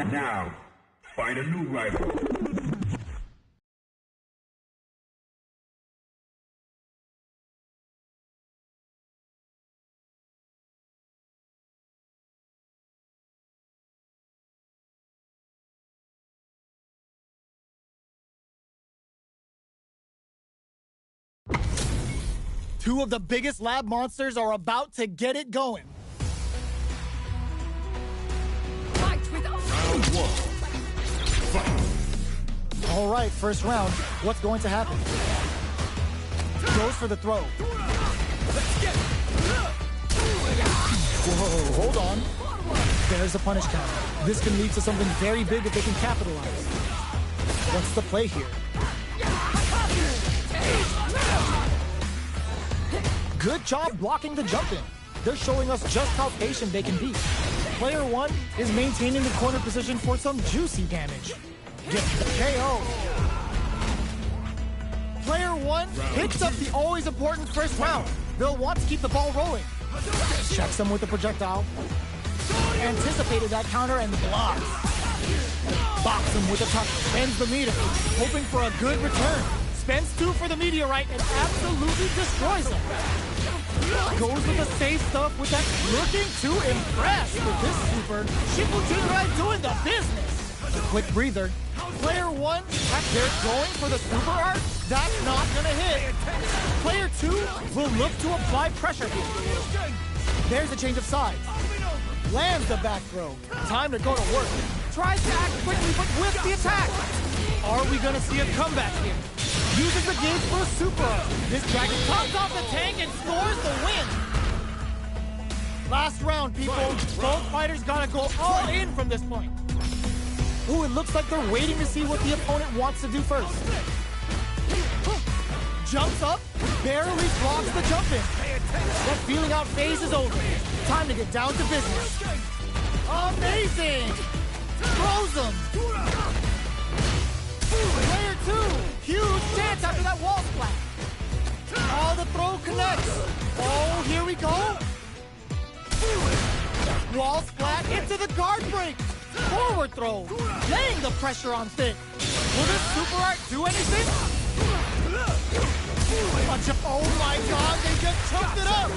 Now, find a new rival. Two of the biggest lab monsters are about to get it going. All right, first round. What's going to happen? Goes for the throw. Whoa, hold on. There's a punish counter. This can lead to something very big if they can capitalize. What's the play here? Good job blocking the jump in. They're showing us just how patient they can be. Player one is maintaining the corner position for some juicy damage. Gets the KO. Player one picks up the always important first round. They'll want to keep the ball rolling. Checks him with the projectile. Anticipated that counter and blocks. Box him with a touch. Spends the meter, hoping for a good return. Spends two for the meteorite and absolutely destroys him. Goes with the safe stuff with that looking to impress with this super. Shippuden doing the business. A quick breather. Player one, they're going for the super art. That's not gonna hit. Player two will look to apply pressure here. There's a change of sides. Lands the back throw. Time to go to work. Tries to act quickly, but with the attack. Are we gonna see a comeback here? Uses the gauge for a super art. This dragon comes off the tank and scores the win. Last round, people. Both fighters gotta go all in from this point. Ooh, it looks like they're waiting to see what the opponent wants to do first. Jumps up, barely blocks the jump in. That feeling out phase is over. Time to get down to business. Amazing! Throws him. Player two, huge chance after that wall splat. Oh, the throw connects. Oh, here we go. Wall splat into the guard break. Forward throw, laying the pressure on Thick. Will this super art do anything? Oh my god, they just choked it up!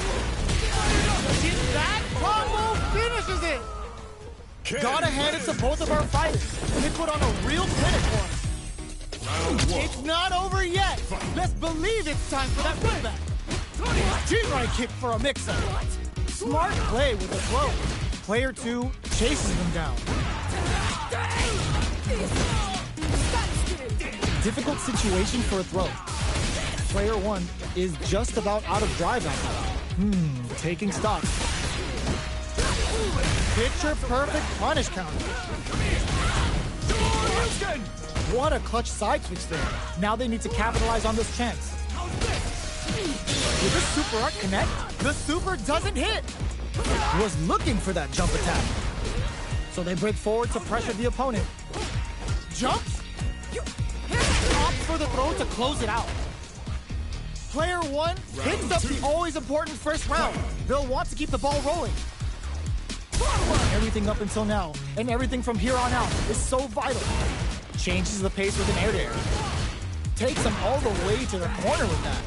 That combo finishes it! Gotta hand it to both of our fighters. They put on a real clinic for us. It's not over yet! Let's believe it's time for that comeback. G-right kick for a mix-up. Smart play with the throw. Player two chases them down. Difficult situation for a throw. Player one is just about out of drive after that. Taking stock. Picture perfect punish counter. What a clutch side switch there. Now they need to capitalize on this chance. Will this super art connect? The super doesn't hit. Was looking for that jump attack. So they break forward to pressure the opponent. Jumps. Opts for the throw to close it out. Player one picks up the always important first round. They'll want to keep the ball rolling. Everything up until now, and everything from here on out is so vital. Changes the pace with an air-to-air. Takes them all the way to the corner with that.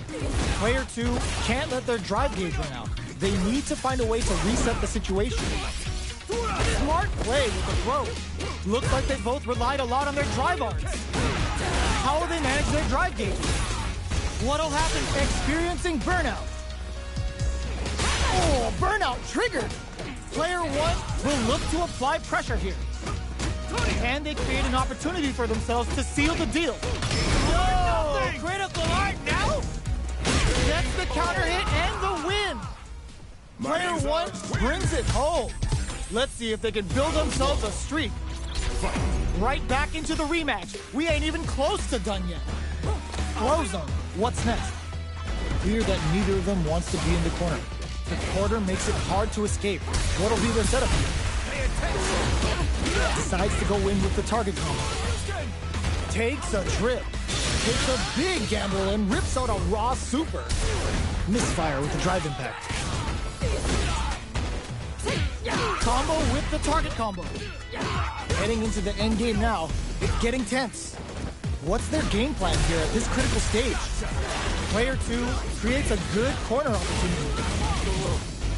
Player two can't let their drive gauge run out. They need to find a way to reset the situation. Smart play with the throw. Looks like they both relied a lot on their drive arts. How will they manage their drive gauge? What'll happen? Experiencing burnout. Oh, burnout triggered. Player one will look to apply pressure here. And they create an opportunity for themselves to seal the deal. Whoa! Critical art now? Gets the counter hit and the win. Player one brings it home. Let's see if they can build themselves a streak. Right back into the rematch. We ain't even close to done yet. Close them. What's next? Clear that neither of them wants to be in the corner. The corner makes it hard to escape. What'll be their setup here? Decides to go in with the target combo. Takes a trip. Takes a big gamble and rips out a raw super. Misfire with the drive impact. Combo with the target combo. Heading into the end game now. It's getting tense. What's their game plan here at this critical stage? Player 2 creates a good corner opportunity.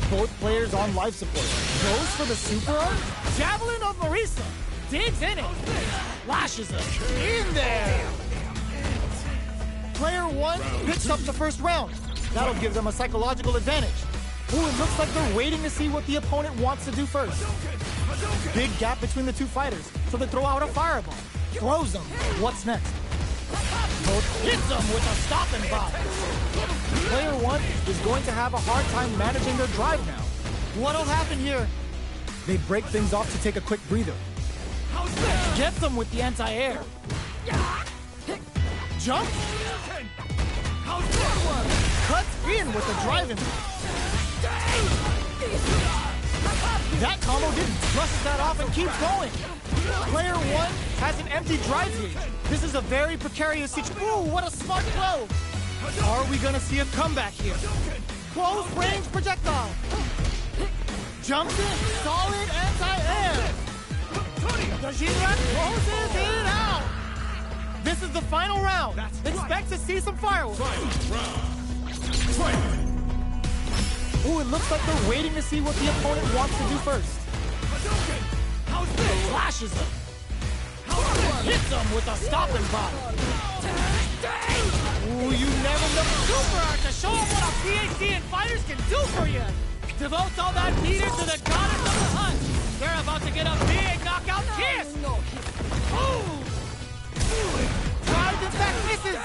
Both players on life support. Goes for the super arm. Javelin of Marisa. Digs in it. Lashes it. In there. Player 1 picks up the first round. That'll give them a psychological advantage. Ooh, it looks like they're waiting to see what the opponent wants to do first. Big gap between the two fighters, so they throw out a fireball. Throws them. What's next? Both hits them with a stop and pop. Player 1 is going to have a hard time managing their drive now. What'll happen here? They break things off to take a quick breather. Gets them with the anti-air. Jump. Cuts in with the drive-in. That combo didn't. Brushes that off and keeps going. Player 1 has an empty drive gauge. This is a very precarious situation. Ooh, what a smart throw. Are we gonna see a comeback here? Close range projectile. Jumps in, solid anti-air. The Shinran closes it out. This is the final round. Expect to see some fireworks. Ooh, it looks like they're waiting to see what the opponent wants to do first. Flashes him. Hits him with a stop and pop. Ooh, you never know. Super art to show them what a PhD in fighters can do for you. Devotes all that meter to the goddess of the hunt. They're about to get a big knockout kiss. Ooh. Drive impact misses.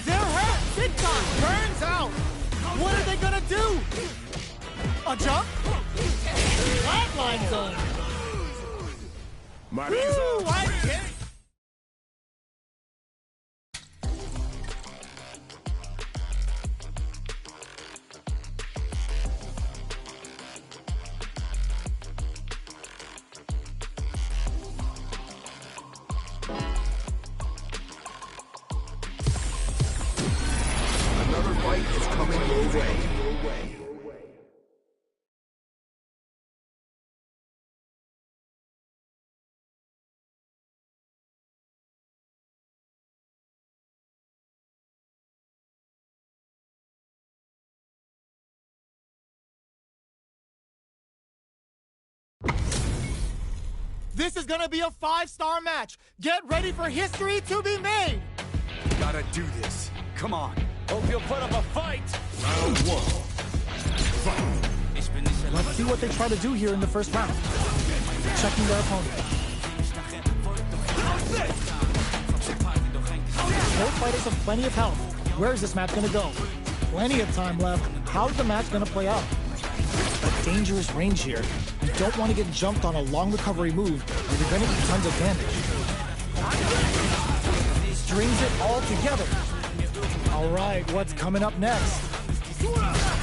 They're hurt. Big time. Burns out. What are they gonna do? A jump? Flatline zone. Ooh, I get it. Another fight is coming your way. This is gonna be a 5-star match. Get ready for history to be made. Gotta do this. Come on. Hope you'll put up a fight. Round 1. Fight. Let's see what they try to do here in the first round. Checking their opponent. Both fighters have plenty of health. Where is this match gonna go? Plenty of time left. How's the match gonna play out? A dangerous range here. You don't want to get jumped on a long recovery move, or you're gonna get tons of damage. Strings it all together. All right, what's coming up next?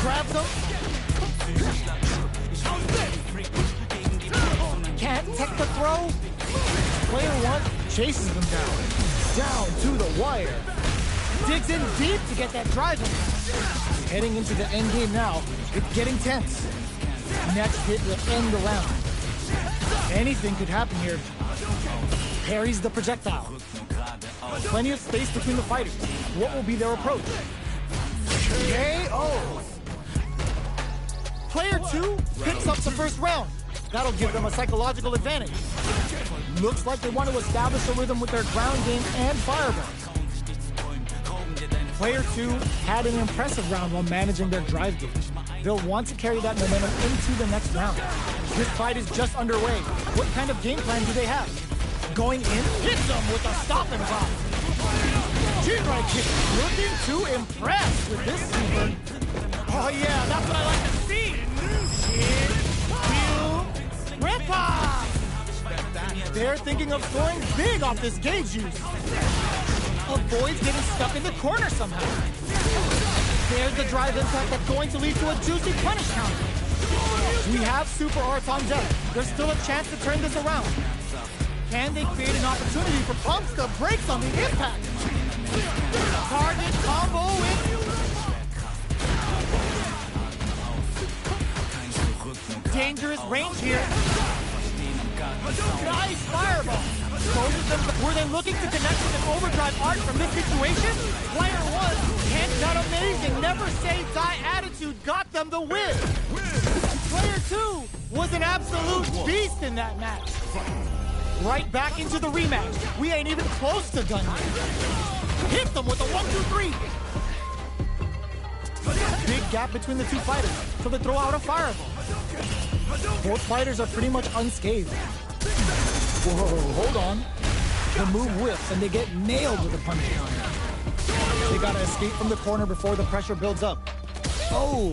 Grabs him. Can't tech the throw. Player 1 chases them down. Down to the wire. Digs in deep to get that drive in. Heading into the end game now. It's getting tense. Next hit will end the round. Anything could happen here. Parries the projectile. Plenty of space between the fighters. What will be their approach? KO! Player 2 picks up the first round. That'll give them a psychological advantage. Looks like they want to establish a rhythm with their ground game and fireballs. Player 2 had an impressive round while managing their drive gauge. They'll want to carry that momentum into the next round. This fight is just underway. What kind of game plan do they have? Going in, hits them with a stop and pop. G-right kick, looking to impress with this super. Oh yeah, that's what I like to see. Rip-off! They're thinking of scoring big off this gauge use. Avoids getting stuck in the corner somehow. There's the drive impact that's going to lead to a juicy punish counter. We have super arts on deck. There's still a chance to turn this around. Can they create an opportunity for pumps the brakes on the impact? Target combo with... Dangerous range here. Nice fireball. Were they looking to connect with an overdrive art from this situation? Player 1, hence that amazing never say die attitude got them the win. Player 2 was an absolute beast in that match. Right back into the rematch. We ain't even close to done yet. Hit them with a 1-2-3. Big gap between the two fighters, so they throw out a fireball. Both fighters are pretty much unscathed. Whoa, hold on. The move whips and they get nailed with a punch counter. They gotta escape from the corner before the pressure builds up. Oh,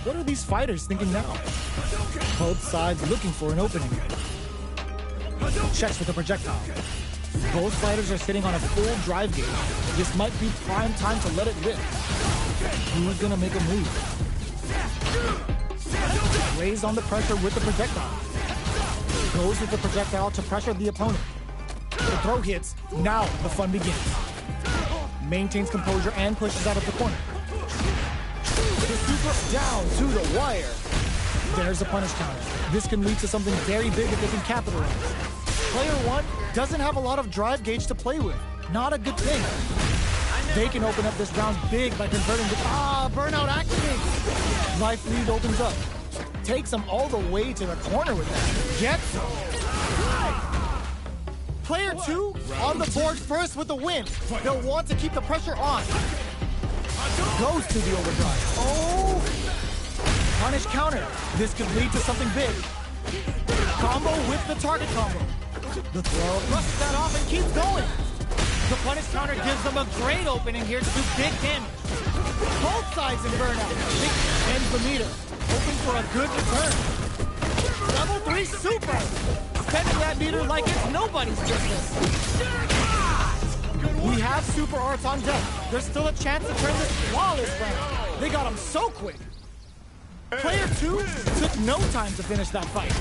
what are these fighters thinking now? Both sides looking for an opening. Checks with a projectile. Both fighters are sitting on a full drive gauge. This might be prime time to let it rip. Who's gonna make a move? Lays on the pressure with the projectile. Goes with the projectile to pressure the opponent. The throw hits. Now the fun begins. Maintains composure and pushes out of the corner. The super down to the wire. There's a punish counter. This can lead to something very big if they can capitalize. Player 1 doesn't have a lot of drive gauge to play with. Not a good thing. They can open up this round big by converting the... burnout activates. Life lead opens up. Takes them all the way to the corner with that. Gets them. Player 2 on the board first with the win. They'll want to keep the pressure on. Goes to the overdrive. Oh! Punish counter. This could lead to something big. Combo with the target combo. The throw brushes that off and keeps going. The punish counter gives them a great opening here to do big damage. Both sides in burnout. Big ends the meter. Hoping for a good return. Level 3 super. Spending that meter like it's nobody's business. We have super arts on deck. There's still a chance to turn this flawless round. They got him so quick. Player 2 took no time to finish that fight.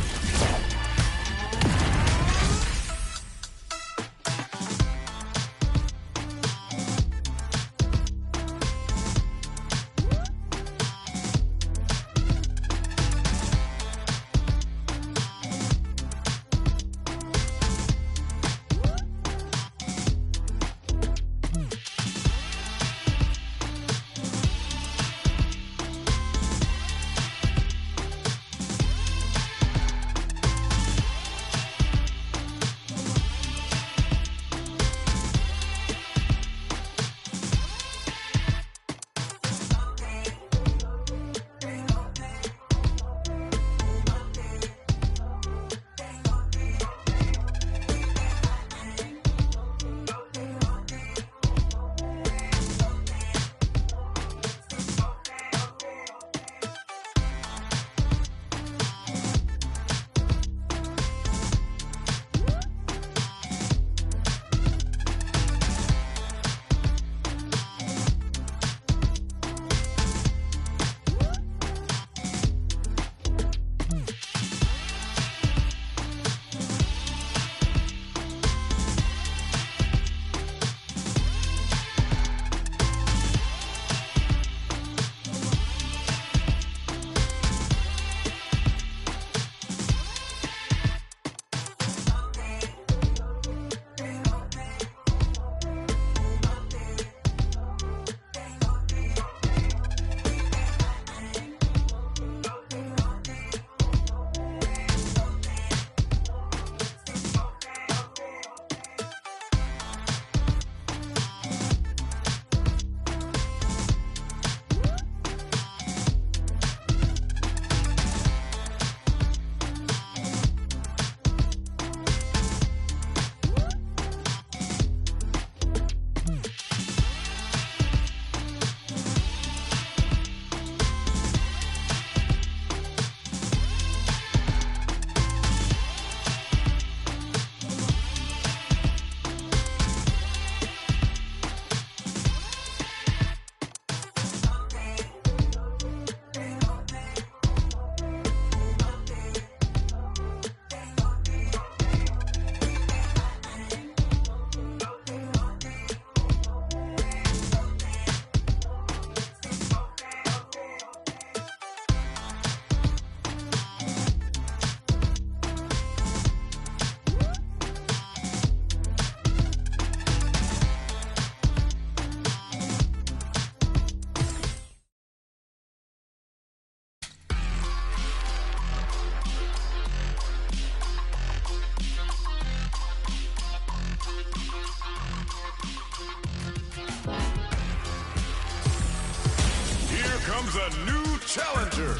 a new challenger.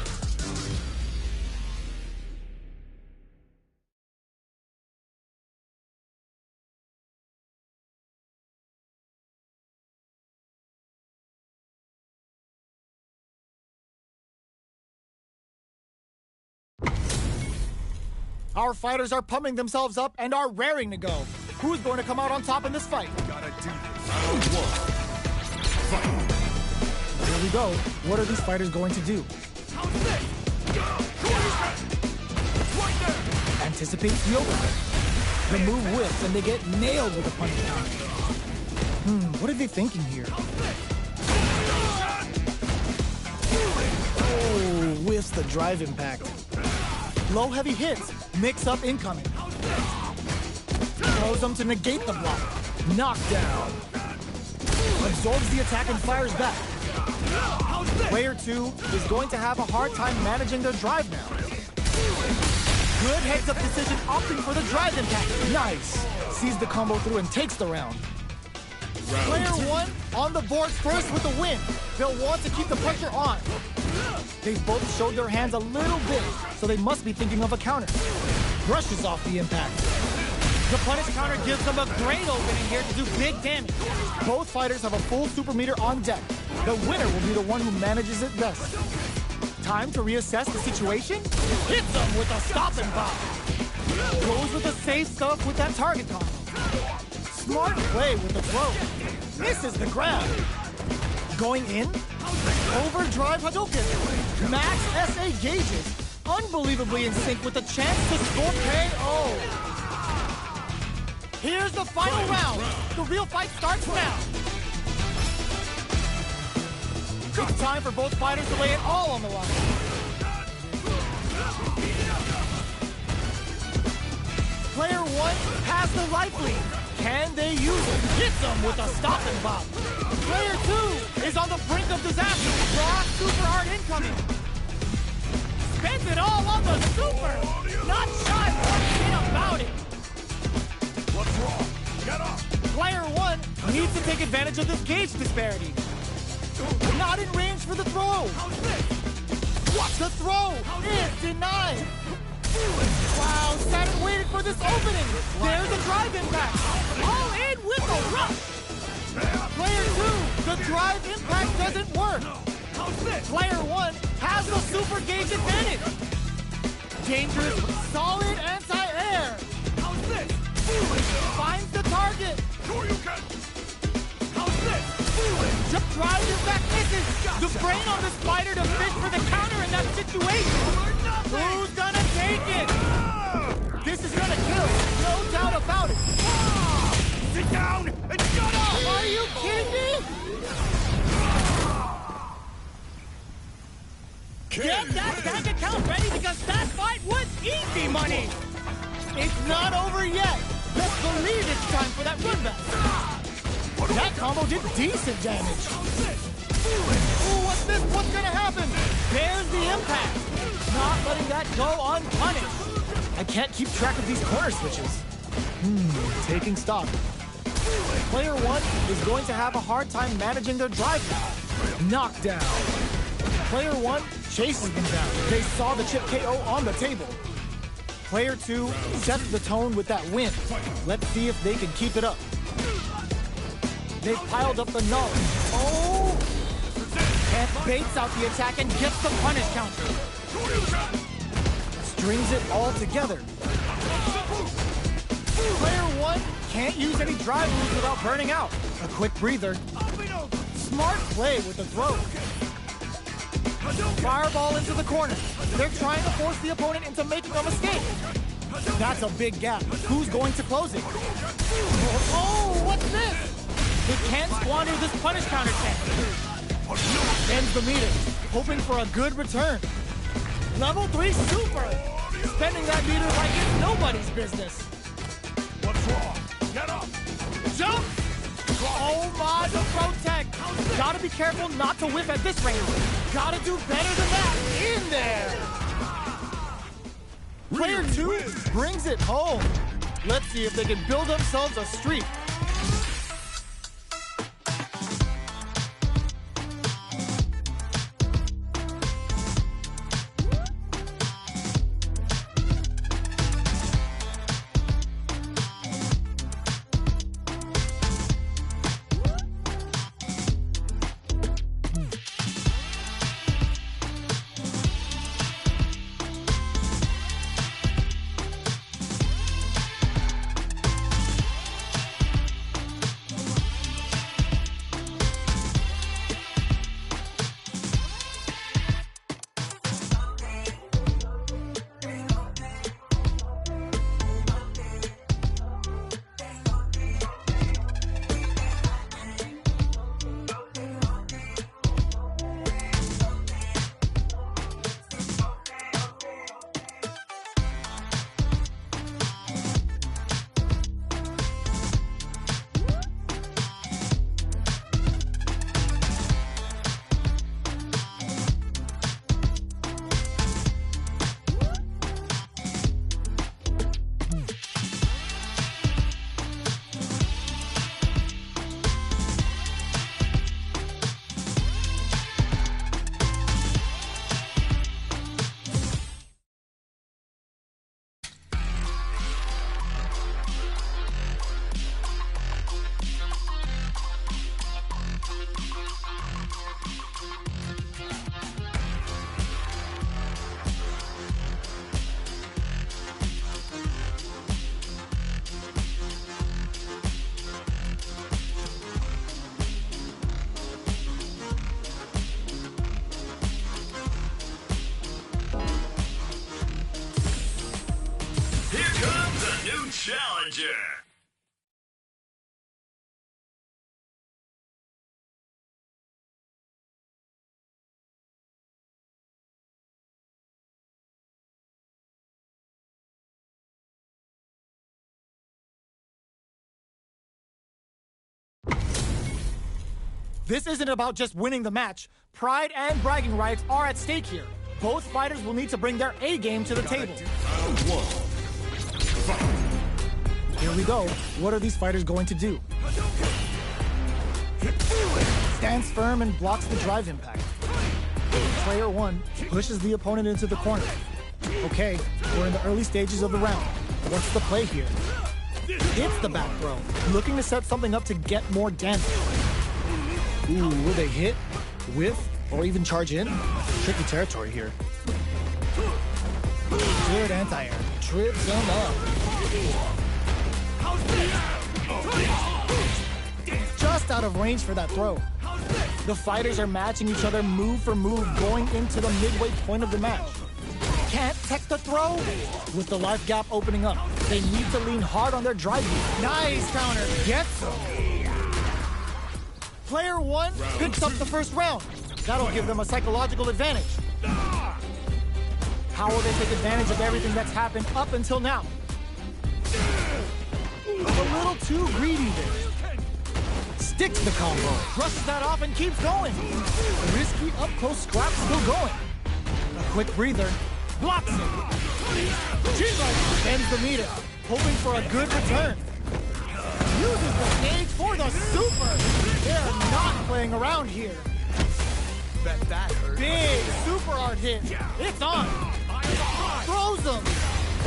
Our fighters are pumping themselves up and are raring to go. Who's going to come out on top in this fight? Gotta do this. Round one. Fight. Here we go. What are these fighters going to do? Anticipates the overhead. The move whips and they get nailed with a punch counter. What are they thinking here? Oh, whiffs the drive impact. Low heavy hits, mix up incoming. Throws them to negate the block. Knockdown. Absorbs the attack and fires back. Player 2 is going to have a hard time managing their drive now. Good heads-up decision opting for the drive impact. Nice. Sees the combo through and takes the round. Player 1 on the board first with the win. They'll want to keep the pressure on. They've both showed their hands a little bit, so they must be thinking of a counter. Brushes off the impact. The punish counter gives them a great opening here to do big damage. Both fighters have a full super meter on deck. The winner will be the one who manages it best. Time to reassess the situation. Hits them with a stop and pop. Goes with the safe stuff with that target combo. Smart play with the throw. Misses the grab. Going in. Overdrive Hadouken. Max SA gauges. Unbelievably in sync with the chance to score KO. Here's the final round. The real fight starts now. It's time for both fighters to lay it all on the line. Player 1 has the life lead. Can they use it? Hits them with a stop and bop. Player 2 is on the brink of disaster. Rock super hard incoming. Spends it all on the super. Not shy one bit about it. What's wrong? Get up. Player 1 needs to take advantage of this gauge disparity. Not in range for the throw. The throw is denied. Wow, sat and waited for this opening. There's a drive impact. All in with a rush. Player 2, the drive impact doesn't work. Player 1 has the super gauge advantage. Dangerous, solid anti-air. Finds the target. Drive impact misses. The brain on this fighter to fish for the counter in that situation. Who's gonna take it? This is gonna kill, no doubt about it. Sit down and shut up! Are you kidding me? Get that bank account ready because that fight was easy money. It's not over yet. Let's believe it's time for that run back. That combo did decent damage. Ooh, what's this? What's gonna happen? There's the impact. Not letting that go unpunished. I can't keep track of these corner switches. Taking stock. Player 1 is going to have a hard time managing their drive now. Knockdown. Player 1 chases them down. They saw the chip KO on the table. Player 2 sets the tone with that win. Let's see if they can keep it up. They've piled up the knowledge. Oh! Kent baits out the attack and gets the punish counter. Strings it all together. Player 1 can't use any drive moves without burning out. A quick breather. Smart play with the throw. Fireball into the corner. They're trying to force the opponent into making a mistake. That's a big gap. Who's going to close it? Oh, what's this? They can't squander this punish counter chance. Ends the meter, hoping for a good return. Level 3 super. Spending that meter like it's nobody's business. What's wrong? Get up. Jump! Oh my, the protect. Gotta be careful not to whiff at this range. Gotta do better than that. In there. Player 2 brings it home. Let's see if they can build themselves a streak. New challenger. This isn't about just winning the match. Pride and bragging rights are at stake here. Both fighters will need to bring their A game to the table. Here we go. What are these fighters going to do? Stands firm and blocks the drive impact. Player 1 pushes the opponent into the corner. Okay, we're in the early stages of the round. What's the play here? It's the back throw, looking to set something up to get more damage. Ooh, will they hit, whiff, or even charge in? Tricky territory here. Good anti-air. Trips them up. Just out of range for that throw. The fighters are matching each other move for move going into the midway point of the match. Can't tech the throw? With the life gap opening up, they need to lean hard on their drive beat. Nice counter. Gets them. Player 1 picks up the first round. That'll give them a psychological advantage. How will they take advantage of everything that's happened up until now? A little too greedy there. Sticks the combo, brushes that off and keeps going. Risky up-close scrap still going. A quick breather, blocks it. Bends the meter, hoping for a good return. Uses the stage for the super. They're not playing around here. Bet that hurt. Big super art hit. It's on. Throws them.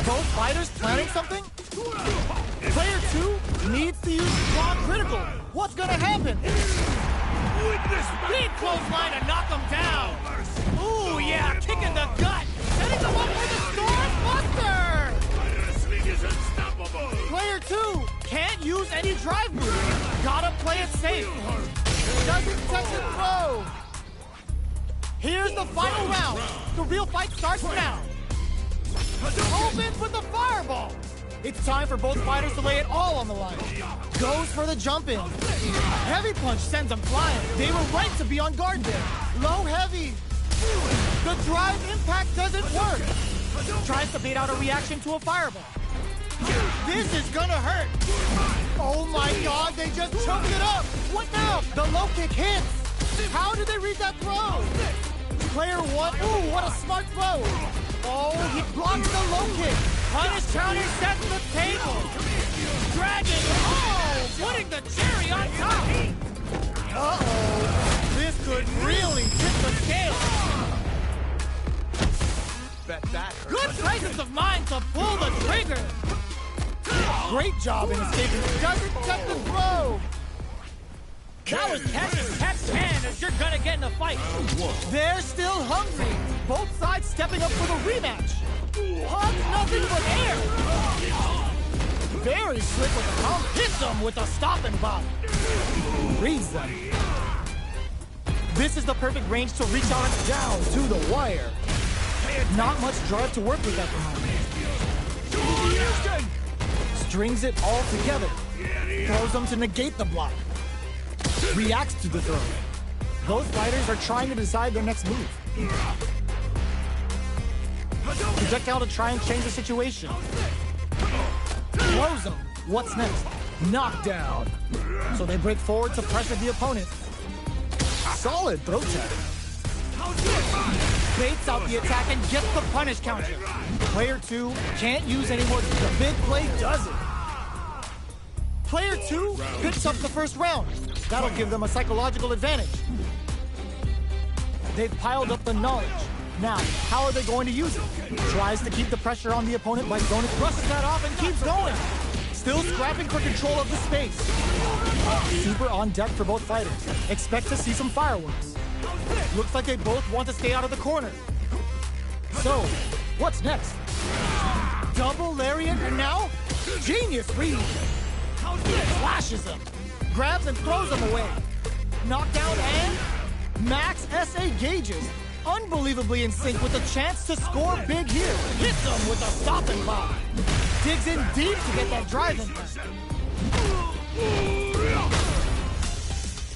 Both fighters planning something? Player 2 needs to use block critical. What's gonna happen? Big clothesline to knock him down. Ooh, yeah, kick in the gut. Setting them up for the Storm Buster. Is unstoppable. Player 2 can't use any drive move. Gotta play it safe. Doesn't touch the throw. Here's the final round. The real fight starts now. Opens with the fireball. It's time for both fighters to lay it all on the line. Goes for the jump in. Heavy punch sends them flying. They were right to be on guard there. Low heavy. The drive impact doesn't work. Tries to bait out a reaction to a fireball. This is gonna hurt. Oh my god, they just choked it up. What now? The low kick hits. How did they read that throw? Player 1, ooh, what a smart throw. Oh, he blocks the low kick. Punish counter sets the table. Dragon, oh, putting the cherry on top. Uh-oh. This could really tip the scale. Bet that hurt. Good presence of mind to pull the trigger. Great job in escaping. Doesn't check the throw. That was catch as catch can as you're gonna get in a fight. They're still hungry. Both sides stepping up for the rematch. Hug nothing but air. Very slick with the comp. Hits them with a stop and bop. Reads them. This is the perfect range to reach out and down to the wire. Not much drive to work with at the moment. Strings it all together. Throws them to negate the block. Reacts to the throw. Both fighters are trying to decide their next move. Projectile to try and change the situation. Throws them. What's next? Knockdown. So they break forward to pressure the opponent. Solid throw tag. Baits out the attack and gets the punish counter. Player 2 can't use any more. The big play does it. Player 2 picks up the first round. That'll give them a psychological advantage. They've piled up the knowledge. Now, how are they going to use it? Tries to keep the pressure on the opponent by throwing it, brushes that off and keeps going. Still scrapping for control of the space. Super on deck for both fighters. Expect to see some fireworks. Looks like they both want to stay out of the corner. So, what's next? Double lariat and now? Genius read. Flashes him. Grabs and throws him away. Knockdown and max SA gauges. Unbelievably in sync with a chance to score big here. Hits him with a stop and bomb. digs in deep to get that drive in.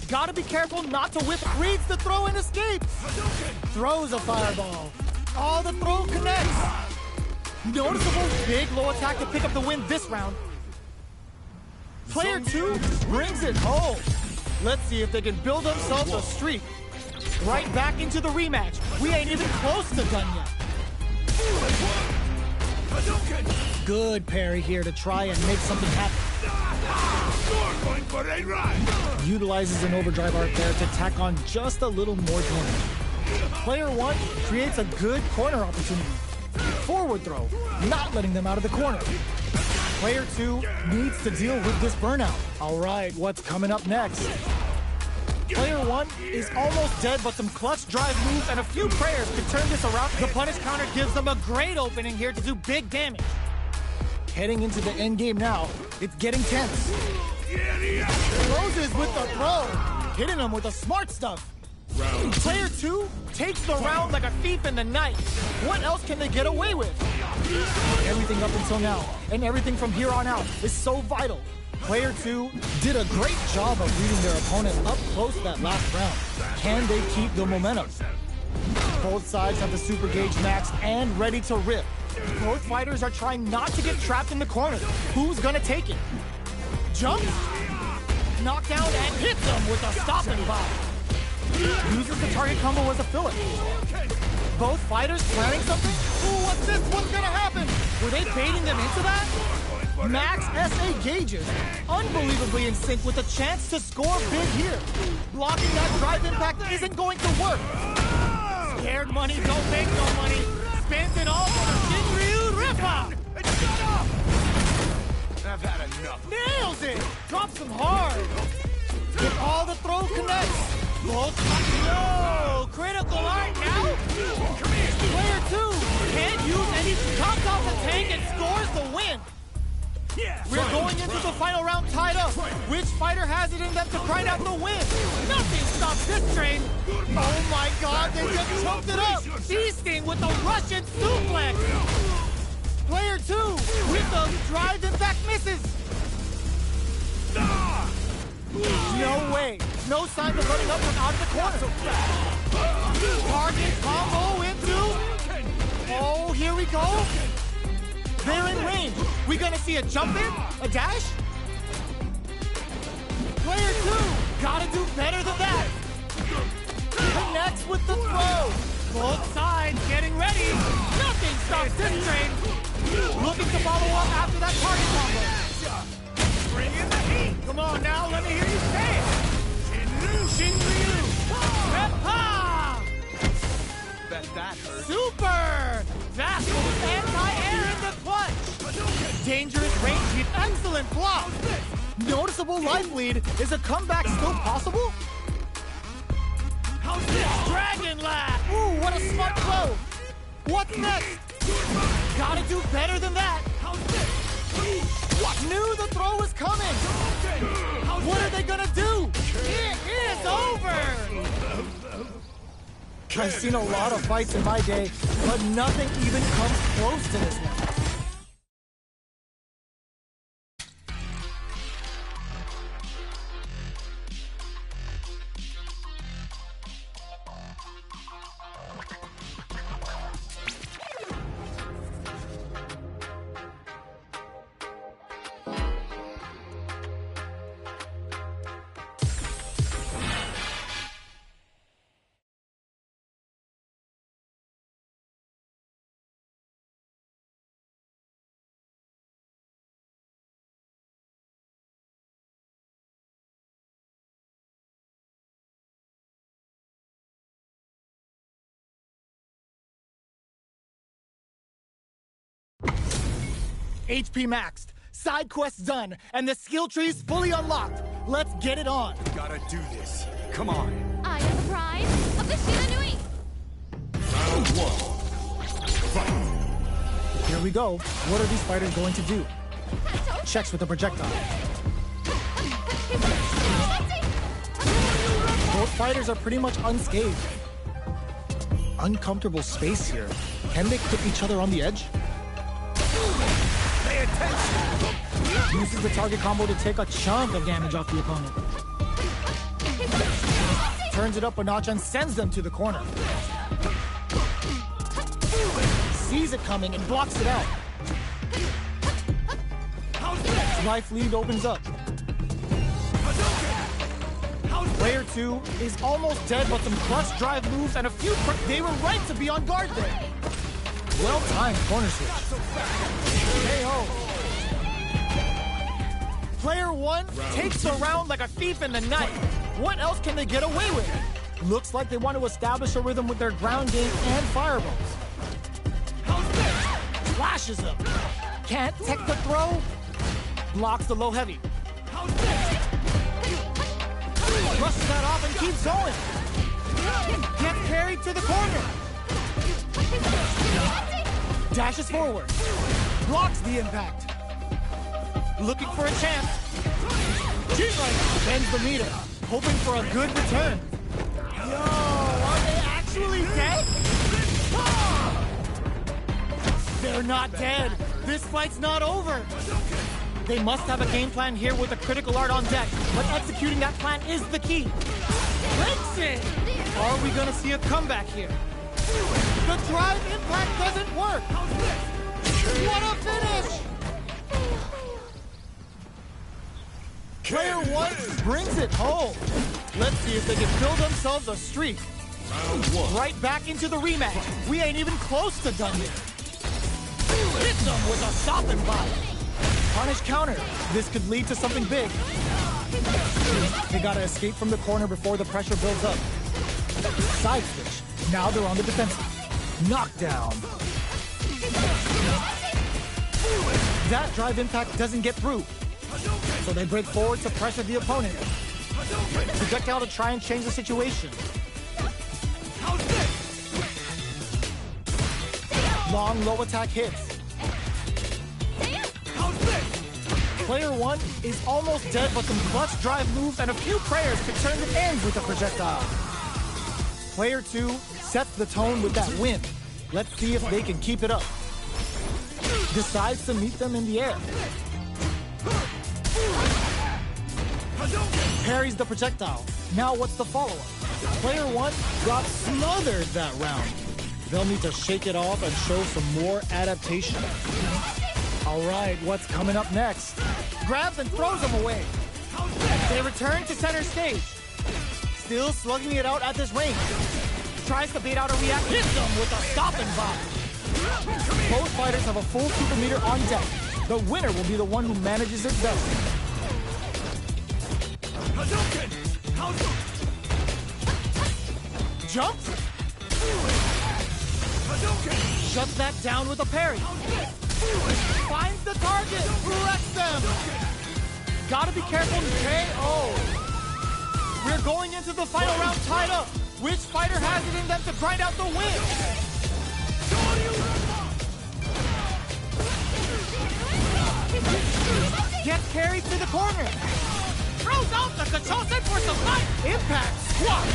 Gotta be careful not to whip. Reads the throw and escapes. Throws a fireball. Oh, the throw connects. Noticeable big low attack to pick up the win this round. Player 2 brings it home. Let's see if they can build themselves a streak. Right back into the rematch. We ain't even close to done yet. Good parry here to try and make something happen. Going for a ride. Utilizes an overdrive arc there to tack on just a little more damage. Player 1 creates a good corner opportunity. Forward throw, not letting them out of the corner. Player 2 needs to deal with this burnout. All right, what's coming up next? Player 1 is almost dead, but some clutch drive moves and a few prayers could turn this around. The punish counter gives them a great opening here to do big damage. Heading into the end game now, it's getting tense. Closes with the throw, hitting him with the smart stuff. Player 2 takes the round like a thief in the night. What else can they get away with? Everything up until now, and everything from here on out is so vital. Player 2 did a great job of reading their opponent up close that last round. Can they keep the momentum? Both sides have the super gauge maxed and ready to rip. Both fighters are trying not to get trapped in the corner. Who's gonna take it? Jumps, knockdown, and hits them with a stopping bomb. Uses the target combo as a filler. Both fighters planning something? Ooh, what's this? What's gonna happen? Were they baiting them into that? Max SA gauges, unbelievably in sync with a chance to score big here. Blocking that drive impact isn't going to work. Scared money don't make no money. Spends it all for the Shinryu Ripper. Shut up! I've had enough. Nails it! Drops him hard. If all the throw connects. Both no! Critical art now? Player 2 can't use any, comes off the tank and scores the win. We're going into the final round tied up. Which fighter has it in them to grind out the win? Nothing stops this train. Oh my god, they just choked it up. Feasting with the Russian suplex. Player 2 with the drive impact misses. No way. No signs of running up from out of the corner. Target combo into. Oh, here we go. They're in range. We gonna see a jump in? A dash? Player 2 gotta do better than that. Connects with the throw. Both sides getting ready. Nothing stops this train. Looking to follow up after that target combo. Bring in the heat. Come on now, let me hear you say it. Shinryu. Reppa. Bet that hurt. Super. Fast with anti-air in the clutch. Dangerous range hit. Excellent block. Noticeable life lead. Is a comeback still possible? How's this? Dragon Lash. Ooh, what a smart throw. What's next? Gotta do better than that. How's this? Knew the throw was coming. What are they gonna do? It is over. I've seen a lot of fights in my day, but nothing even comes close to this one. HP maxed, side quests done, and the skill tree's fully unlocked. Let's get it on. Gotta do this. Come on. I am the pride of the Shiranui. Round 1. Fight. Here we go. What are these fighters going to do? Checks with the projectile. Both fighters are pretty much unscathed. Uncomfortable space here. Can they put each other on the edge? Player attention! Uses the target combo to take a chunk of damage off the opponent. Turns it up a notch and sends them to the corner. Sees it coming and blocks it out. Life lead opens up. Player 2 is almost dead, but some clutch drive moves and a few... They were right to be on guard there. Well-timed corner switch. KO. Player 1 takes the round like a thief in the night. What else can they get away with? Looks like they want to establish a rhythm with their ground game and fireballs. Flashes him. Can't tech the throw. Blocks the low heavy. Brushes that off and keeps going. Gets carried to the corner. Dashes forward. Blocks the impact. Looking for a chance. Bends the meter. Hoping for a good return. Yo, are they actually dead? They're not dead. This fight's not over. They must have a game plan here with a critical art on deck, but executing that plan is the key. Breaks it! Are we gonna see a comeback here? The drive impact doesn't work! What a finish! Player 1 brings it home. Let's see if they can build themselves a streak. Right back into the rematch. We ain't even close to done yet. Hit them with a stopping body. Punish counter. This could lead to something big. They gotta escape from the corner before the pressure builds up. Side switch. Now they're on the defensive. Knockdown. That drive impact doesn't get through. So they break forward to pressure the opponent. Projectile to try and change the situation. Long low attack hits. Player 1 is almost dead, but some clutch drive moves and a few prayers could turn the ends with a projectile. Player 2 sets the tone with that win. Let's see if they can keep it up. Decides to meet them in the air. Parries the projectile. Now what's the follow-up? Player 1 got smothered that round. They'll need to shake it off and show some more adaptation. All right, what's coming up next? Grabs and throws them away. They return to center stage. Still slugging it out at this range. Tries to bait out a react. Hits them with a stopping bomb. Both fighters have a full super meter on deck. The winner will be the one who manages it best. Jumps. Shuts that down with a parry. Finds the target. Wrecks them. Gotta be careful in KO. We're going into the final round tied up. Which fighter has it in them to grind out the win? Gets carried to the corner. Throws out the Kachosen for some light. Impact. Squat.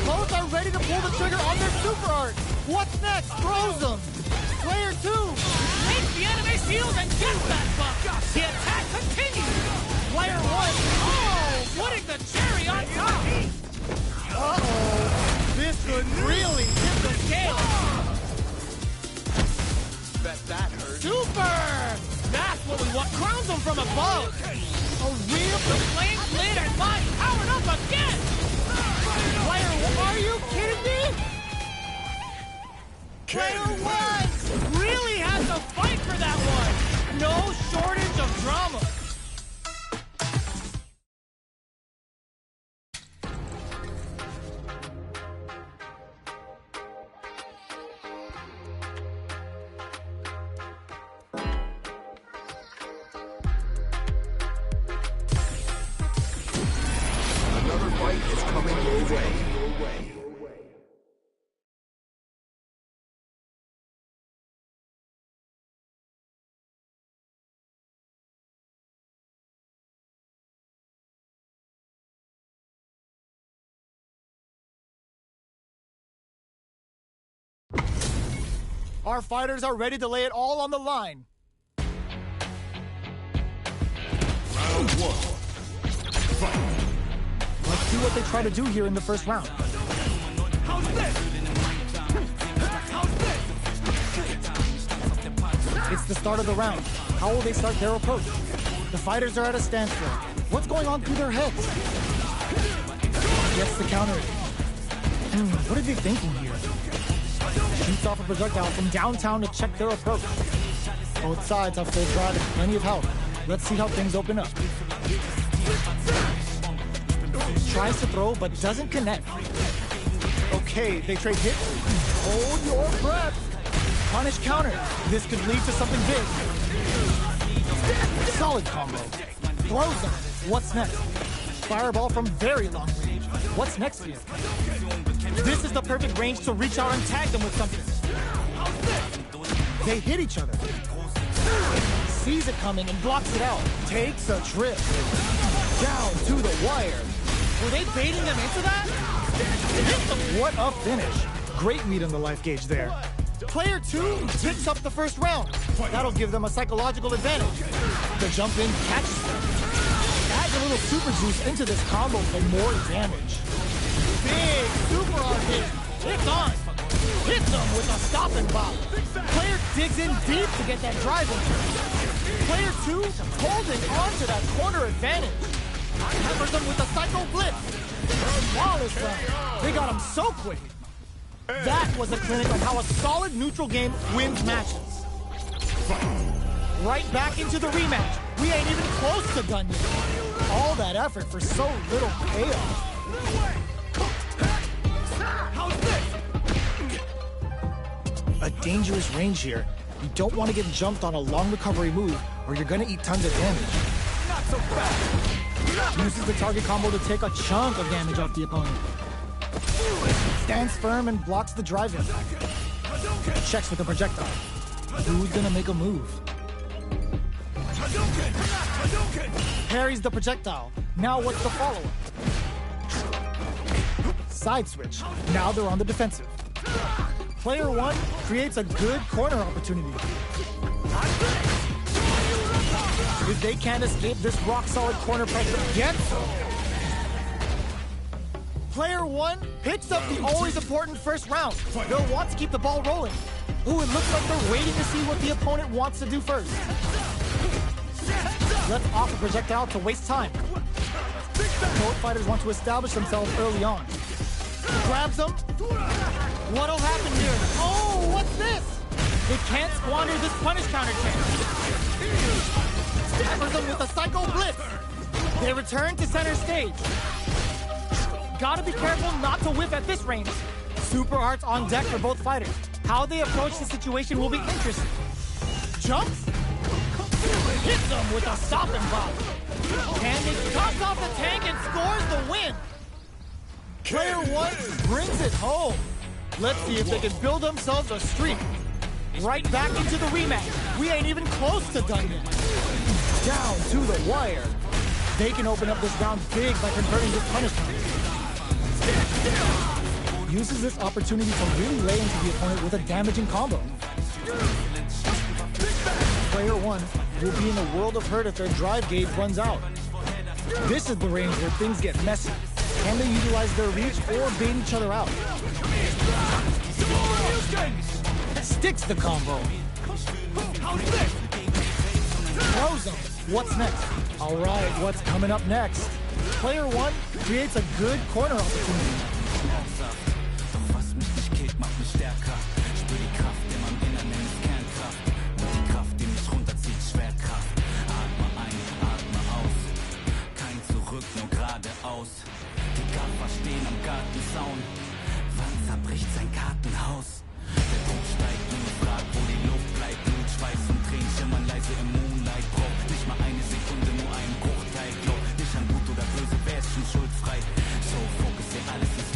Both are ready to pull the trigger on their super art. What's next? Throws them. Player 2 takes the anime shield and gets that buff. The attack continues. Player 1, putting the cherry on top. Uh-oh. This could really tip the scale. Bet that hurt. Super! That's what we want. Crowns them from above. A real flame lid and mine powered up again. Player 1, are you kidding me? Player 1 really has to fight for that one. No shortage of drama. Another fight is coming your way. Our fighters are ready to lay it all on the line. Round one. Fight. Let's see what they try to do here in the first round. How's this? How's this? It's the start of the round. How will they start their approach? The fighters are at a standstill. What's going on through their heads? Gets the counter. What are they thinking here? Shoots off a projectile from downtown to check their approach. Both sides have full drive and plenty of health. Let's see how things open up. Tries to throw, but doesn't connect. Okay, they trade hits. Hold your breath. Punish counter. This could lead to something big. Solid combo. Throws them. What's next? Fireball from very long range. What's next here? This is the perfect range to reach out and tag them with something. They hit each other. Sees it coming and blocks it out. Takes a trip. Down to the wire. Were they baiting them into that? What a finish. Great read on the life gauge there. Player 2 picks up the first round. That'll give them a psychological advantage. The jump in catches them. Adds a little super juice into this combo for more damage. Big super hard hit. It's on. Hits them with a stop and bop. Player digs in deep to get that drive in. Player 2 holding on to that corner advantage. Hammers them with a psycho blitz. Flawless round. They got him so quick. That was a clinic on how a solid neutral game wins matches. Right back into the rematch. We ain't even close to done yet. All that effort for so little payoff. How's this? A dangerous range here. You don't want to get jumped on a long recovery move, or you're gonna eat tons of damage. Not so fast. Uses the target combo to take a chunk of damage off the opponent. Stands firm and blocks the drive in. Checks with the projectile. Who's gonna make a move? Parries the projectile. Now what's the follow-up? Side switch. Now they're on the defensive. Player 1 creates a good corner opportunity. If they can't escape this rock-solid corner pressure, get some. Player 1 picks up the always important first round. They'll want to keep the ball rolling. Ooh, it looks like they're waiting to see what the opponent wants to do first. Let's off a projectile to waste time. Both fighters want to establish themselves early on. Grabs them. What'll happen here? Oh, what's this? They can't squander this punish counter chance. Hammers them with a psycho blitz. They return to center stage. Gotta be careful not to whip at this range. Super arts on deck for both fighters. How they approach the situation will be interesting. Jumps. Hits them with a stop and bop. And he cuts off the tank and scores the win. Player 1 brings it home. Let's see if they can build themselves a streak. Right back into the rematch. We ain't even close to done yet. Down to the wire. They can open up this round big by converting this punishment. Uses this opportunity to really lay into the opponent with a damaging combo. Player 1 will be in a world of hurt if their drive gauge runs out. This is the range where things get messy. Can they utilize their reach or bait each other out? Sticks the combo. Throws them. What's next? All right, what's coming up next? Player 1 creates a good corner opportunity. Die Gaffer stehen am Gartenzaun. Wann zerbricht sein Kartenhaus? Der Druck steigt und fragt, wo die Luft bleibt. Blut, Schweiß und Tränen schimmern leise im Moonlight. Braucht nicht mal eine Sekunde, nur einen Bruchteil. Glaub nicht an gut oder böse, wer ist schon schuldfrei? So fokussiert, alles ist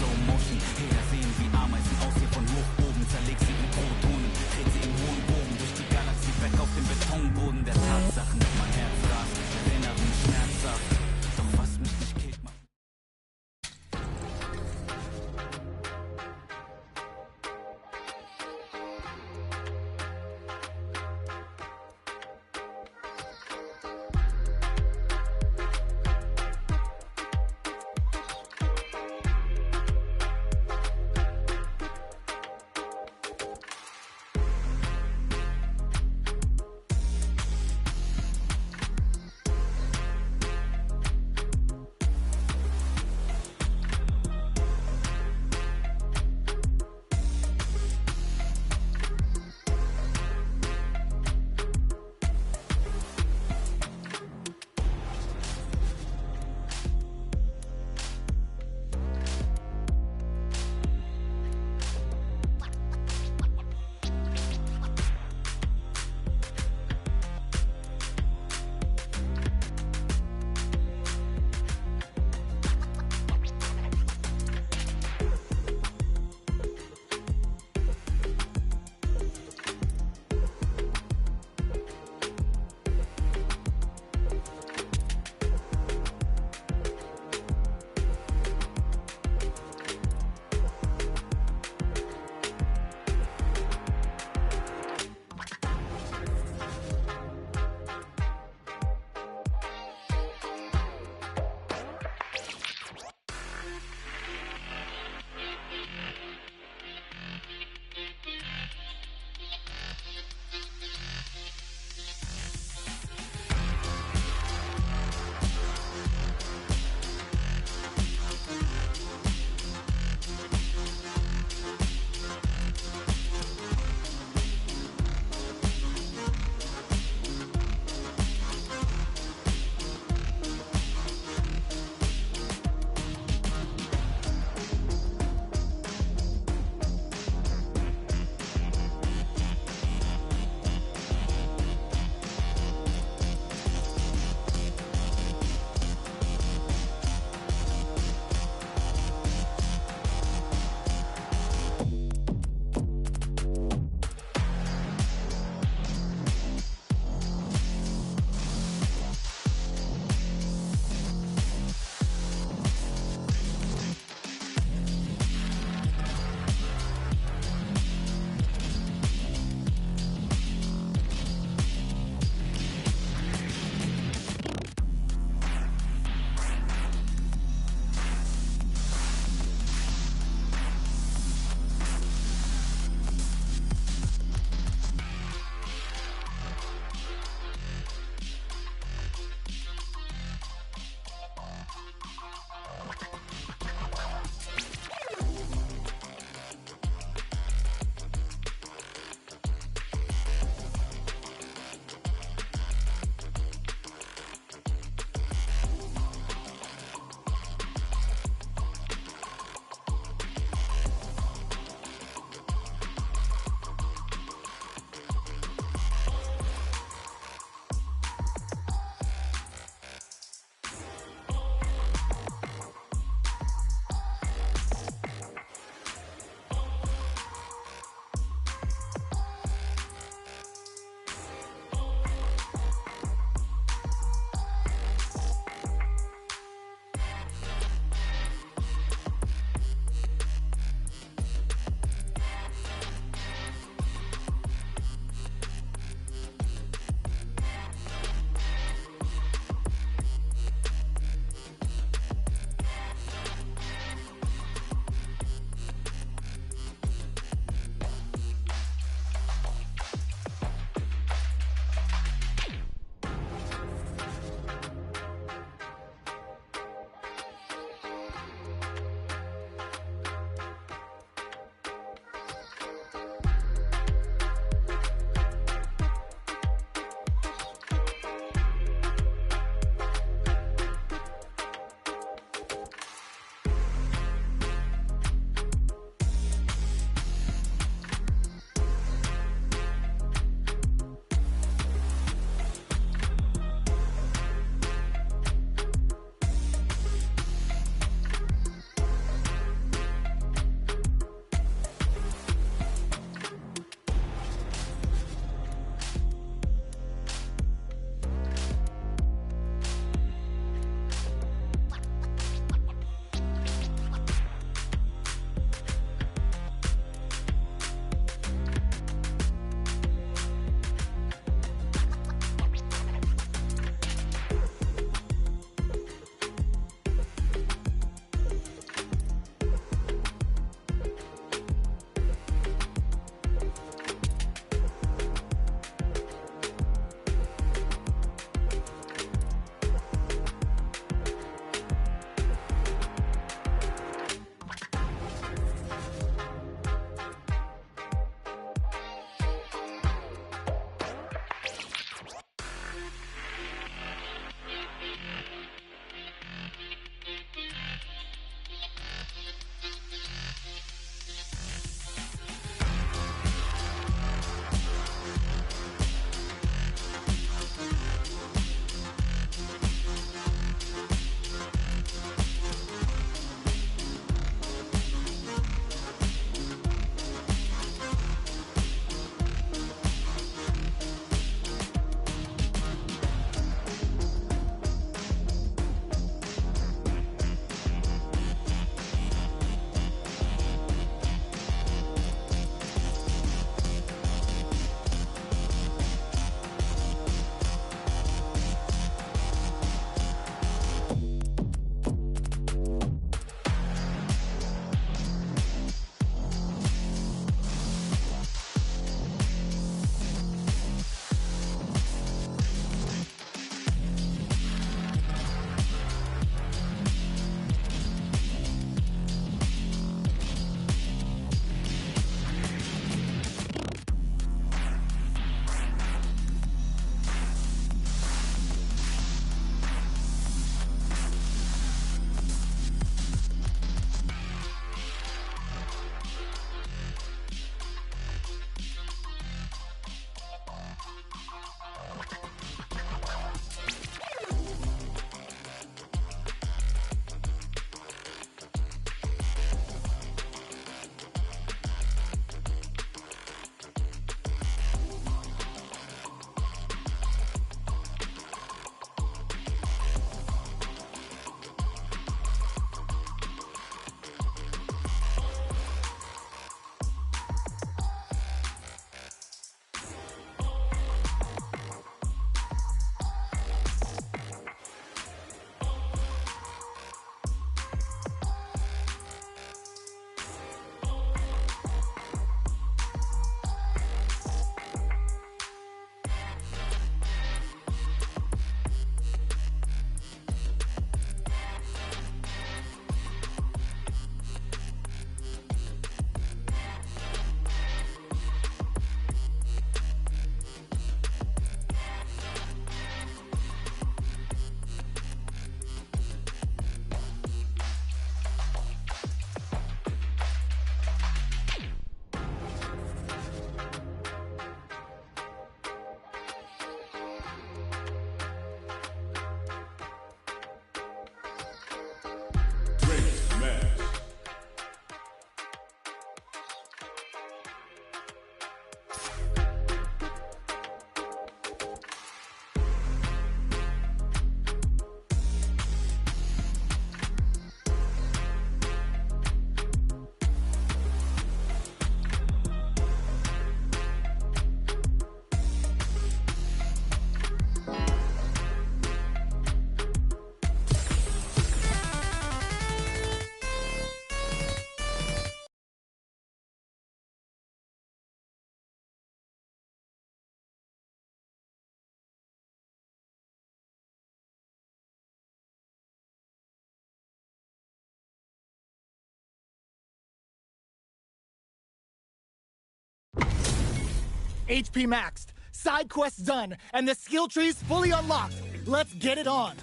HP maxed, side quests done, and the skill tree's fully unlocked. Let's get it on.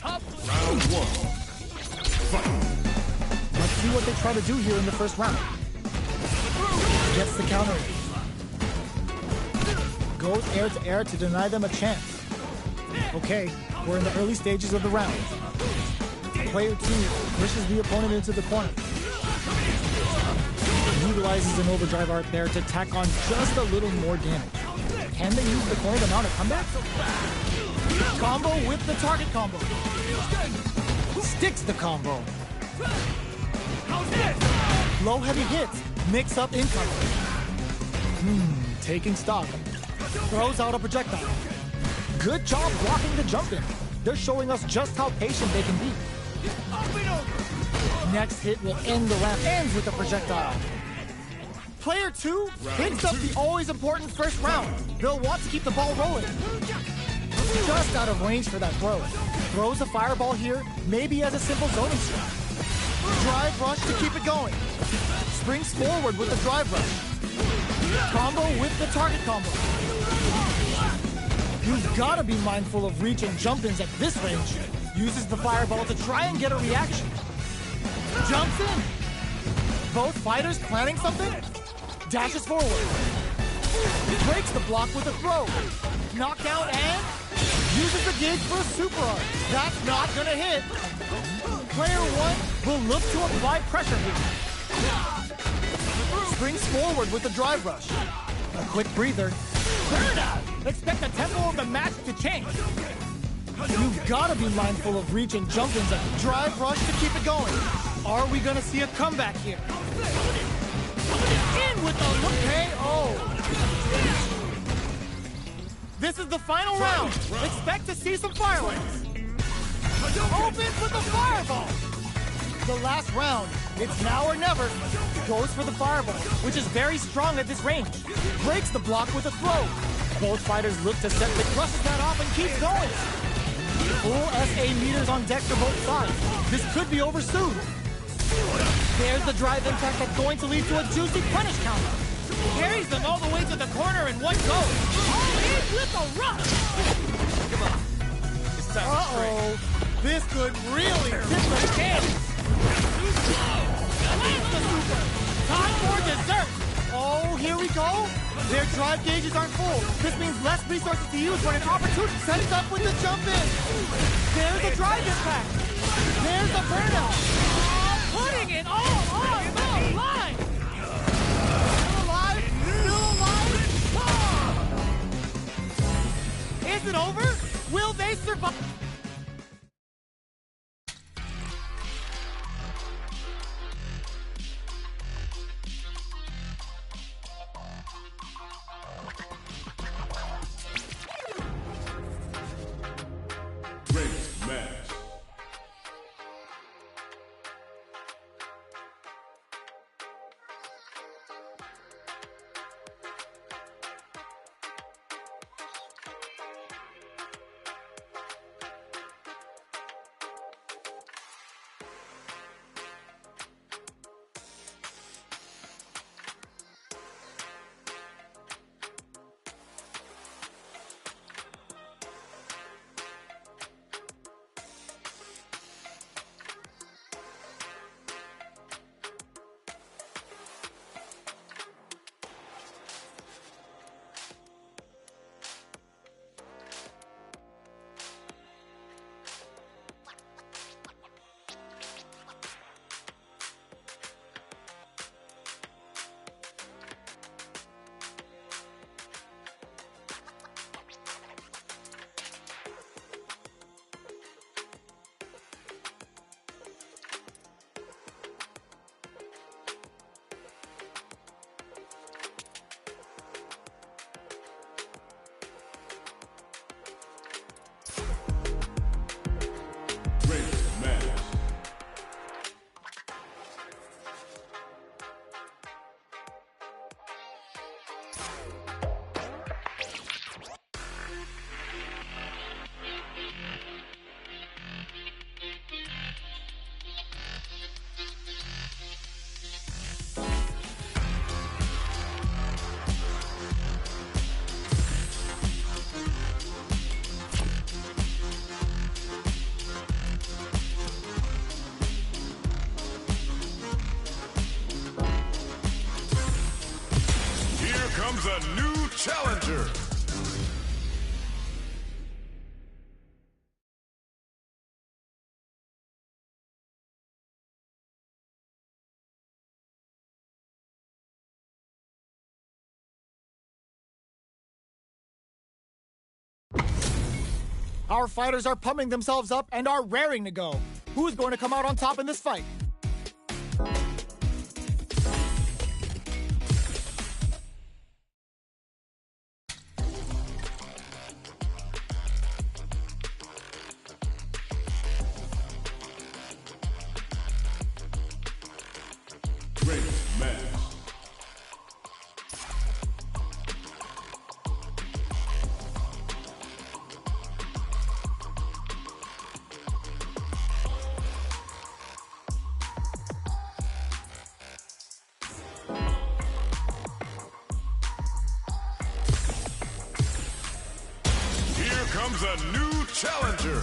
Round one. Let's see what they try to do here in the first round. Gets the counter. Goes air to air to deny them a chance. Okay, we're in the early stages of the round. Player 2 pushes the opponent into the corner. Utilizes an overdrive art there to tack on just a little more damage. Can they use the corner to mount a comeback? Combo with the target combo. Sticks the combo. Low heavy hits. Mix up incoming. Taking stock. Throws out a projectile. Good job blocking the jump in. They're showing us just how patient they can be. Next hit will end the round. Ends with a projectile. Player 2 picks up the always important first round. They'll want to keep the ball rolling. Just out of range for that throw. Throws a fireball here, maybe as a simple zoning strat. Drive rush to keep it going. Springs forward with the drive rush. Combo with the target combo. You've got to be mindful of reach and jump-ins at this range. Uses the fireball to try and get a reaction. Jumps in. Both fighters planning something. Dashes forward. Breaks the block with a throw. Knockout and uses the gauge for a super art. That's not gonna hit. Player 1 will look to apply pressure here. Springs forward with the drive rush. A quick breather. Burnout! Expect the tempo of the match to change. You've got to be mindful of reach and jump-ins at the drive rush to keep it going. Are we gonna see a comeback here? In with the look KO. This is the final round. Expect to see some fireworks. Opens with the fireball. The last round. It's now or never. Goes for the fireball, which is very strong at this range. Breaks the block with a throw. Both fighters look to set the crushes that off and keeps going. Full SA meters on deck for both sides. This could be over soon. There's the drive impact that's going to lead to a juicy punish counter. Carries them all the way to the corner in one go. In with a rush. Come on. It's time to Uh-oh. This could really tip the scales. Lands the super. Time for dessert. Oh, here we go. Their drive gauges aren't full. This means less resources to use when an opportunity sets up with the jump in. There's the drive impact. There's the burnout. Putting it all on the line. Still alive? Still alive? Is it over? Will they survive? comes a new challenger. Our fighters are pumping themselves up and are raring to go. Who's going to come out on top in this fight? Great match. Here comes a new challenger.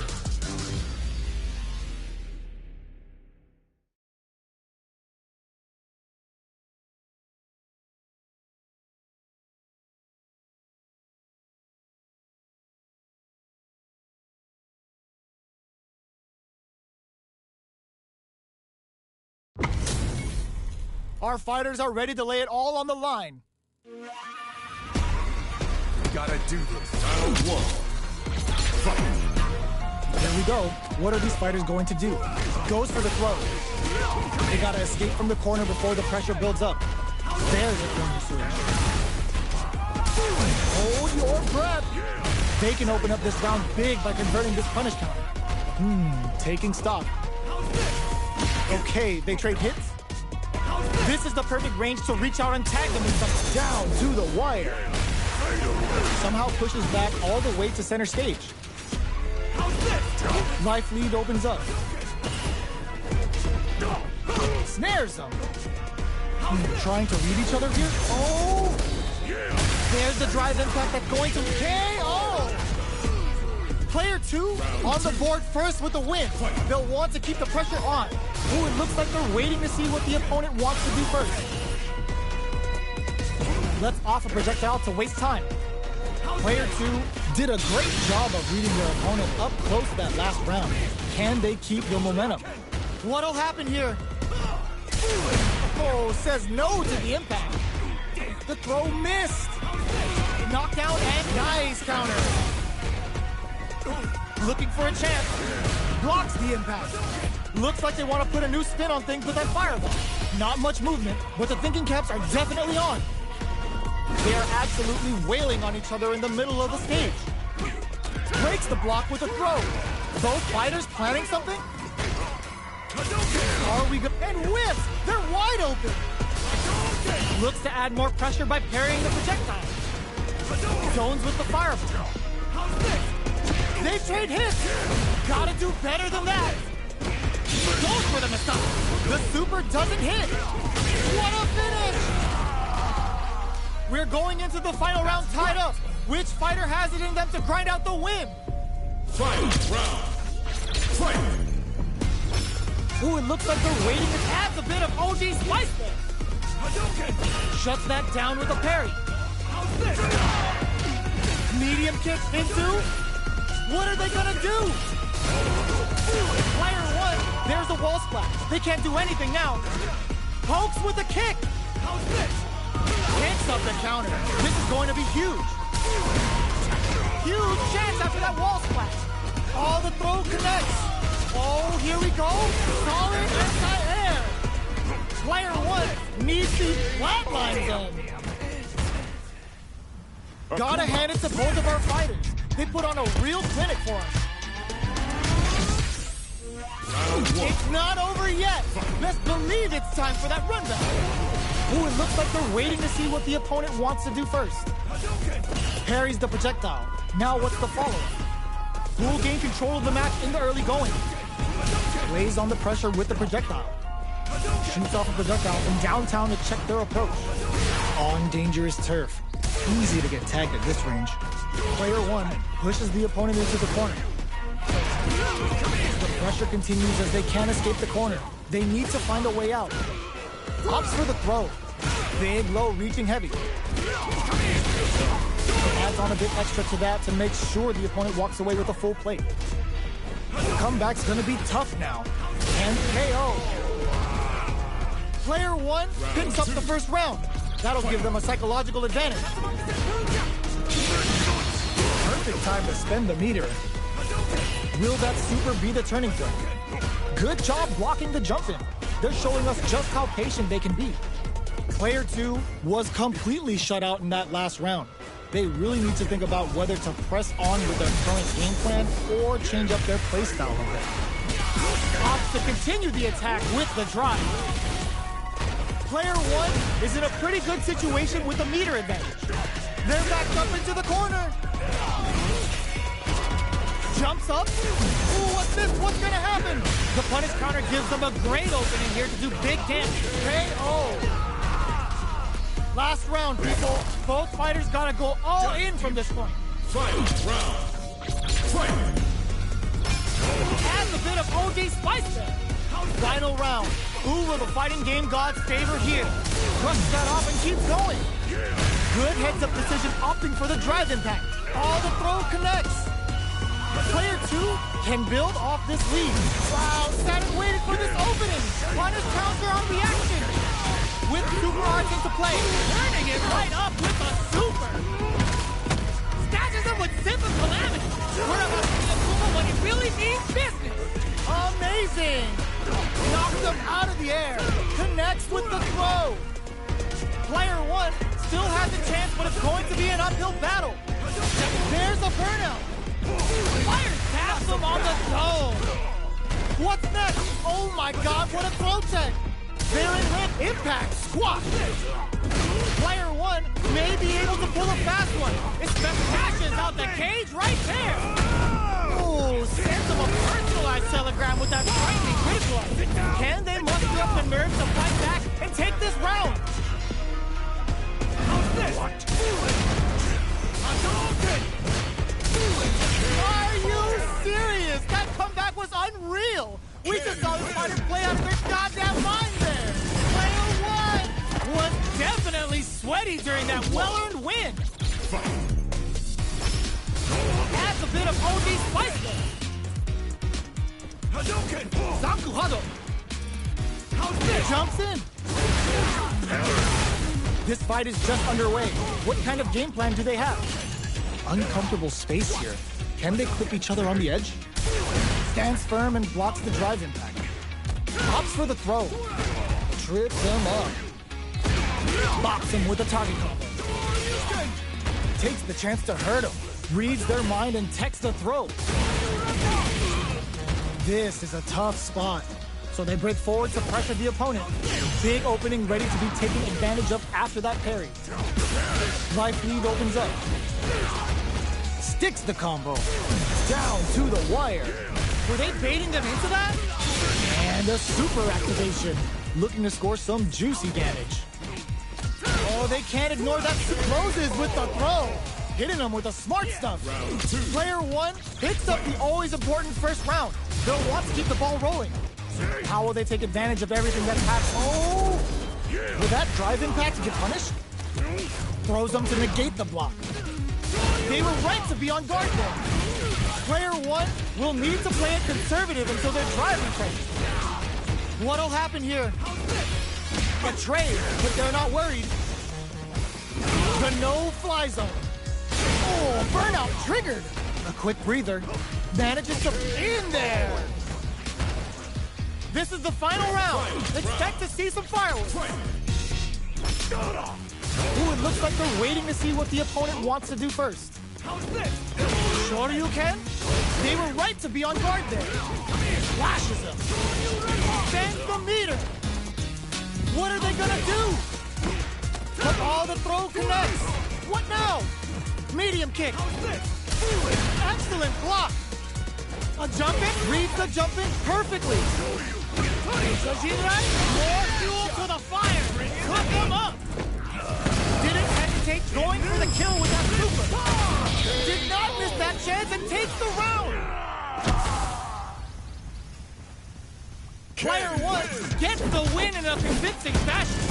Our fighters are ready to lay it all on the line. Gotta do this. Round one. There we go. What are these fighters going to do? Goes for the throw. They gotta escape from the corner before the pressure builds up. There's a corner switch. Hold your breath. They can open up this round big by converting this punish counter. Taking stock. Okay, they trade hits. This is the perfect range to reach out and tag them with down to the wire. Somehow pushes back all the way to center stage. Life lead opens up. Snares them. Trying to read each other here. Oh! There's the drive impact that's going to KO! Player 2 on the board first with the win. They'll want to keep the pressure on. Ooh, it looks like they're waiting to see what the opponent wants to do first. Let's off a projectile to waste time. Player 2 did a great job of reading their opponent up close that last round. Can they keep the momentum? What'll happen here? Oh, says no to the impact. The throw missed. Knockdown and nice counter. Looking for a chance. Blocks the impact. Looks like they want to put a new spin on things with that fireball. Not much movement, but the thinking caps are definitely on. They are absolutely wailing on each other in the middle of the stage. Breaks the block with a throw. Both fighters planning something? Are we good? And whiffs! They're wide open! Looks to add more pressure by parrying the projectile. Zones with the fireball. They trade hits! Gotta do better than that! Goes for the mistake. The super doesn't hit! What a finish! We're going into the final round tied up. Which fighter has it in them to grind out the win? Final round. Fight! Ooh, it looks like they're waiting. It adds a bit of OG spice there. Shuts that down with a parry. Medium kick into. What are they gonna do? Player 1, there's a wall splash. They can't do anything now. Pokes with a kick. Hits up the counter. This is going to be huge. Huge chance after that wall splash. Oh, the throw connects. Oh, here we go. Solid anti-air. Player 1 needs to flatline them. Gotta hand it to both of our fighters. They put on a real clinic for us. It's not over yet. Best believe it's time for that run back. Ooh, it looks like they're waiting to see what the opponent wants to do first. Parries the projectile. Now what's the follow-up? Who will gain control of the match in the early going? Lays on the pressure with the projectile. Shoots off a projectile from downtown to check their approach. On dangerous turf. Easy to get tagged at this range. Player 1 pushes the opponent into the corner. The pressure continues as they can't escape the corner. They need to find a way out. Opts for the throw. Big, low, reaching heavy. Adds on a bit extra to that to make sure the opponent walks away with a full plate. The comeback's gonna be tough now. And KO. Player 1 picks up the first round. That'll give them a psychological advantage. Perfect time to spend the meter. Will that super be the turning point? Good job blocking the jump in. They're showing us just how patient they can be. Player 2 was completely shut out in that last round. They really need to think about whether to press on with their current game plan or change up their playstyle a bit. Opts to continue the attack with the drive. Player 1 is in a pretty good situation with a meter advantage. They're backed up into the corner. Jumps up. Ooh, what's this? What's gonna happen? The punish counter gives them a great opening here to do big damage. KO. Last round, people. Both fighters gotta go all in from this point. Final round. Fight! Adds a bit of OG spice there. Final round. Who will the fighting game gods favor here? Brushes that off and keeps going. Good heads-up decision opting for the drive impact. All the throw connects. Player 2 can build off this lead. Wow, sat and waited for this opening. Punish counter on reaction. With super arts into play. Turning it right up with a super. Stashes him with simple calamity. We're about to see a Kuma when he really needs business. Amazing. Knocks them out of the air. Connects with the throw. Player 1 still has a chance, but it's going to be an uphill battle. There's a burnout. Fire taps him on the dome. What's next? Oh my god, what a throw tech. They're in hit impact squash. Player 1 may be able to pull a fast one. It smashes out the cage right there. Ooh, sends them a personalized telegram with that frightening critical. Can they muster up the nerve to fight back and take this round? How's this? What? Are you serious? That comeback was unreal. We just saw this fighter play out of their goddamn mind there. Player 1 was definitely sweaty during that well-earned win. Adds a bit of OG spice there. Hadouken! Zanku Hado. How's this? Jumps in. This fight is just underway. What kind of game plan do they have? Uncomfortable space here. Can they clip each other on the edge? Stands firm and blocks the drive impact. Opts for the throw. Trips him up. Bops him with a target combo. Takes the chance to hurt him. Reads their mind and techs the throw. This is a tough spot. So they break forward to pressure the opponent. Big opening ready to be taken advantage of after that parry. Life lead opens up. Sticks the combo. Down to the wire. Were they baiting them into that? And a super activation. Looking to score some juicy damage. Oh, they can't ignore that. Closes with the throw. Hitting them with the smart stuff. Player 1 picks up the always important first round. They'll want to keep the ball rolling. How will they take advantage of everything that's happened? Oh! Will that drive impact get punished? Throws them to negate the block. They were right to be on guard there. Player 1 will need to play it conservative until they're driving crazy. What'll happen here? A trade, but they're not worried. The no-fly zone. Oh, burnout triggered. A quick breather. Manages to in there. This is the final round. Expect to see some fireworks. Ooh, it looks like they're waiting to see what the opponent wants to do first. Sure you can? They were right to be on guard there. Flashes him. Bends the meter. What are they gonna do? But all the throw connects. What now? Medium kick. Excellent block. A jump in, reads the jump in perfectly. More fuel to the fire. Cook him up. Didn't hesitate going for the kill with that super. Did not miss that chance and takes the round. Player 1 gets the win in a convincing fashion.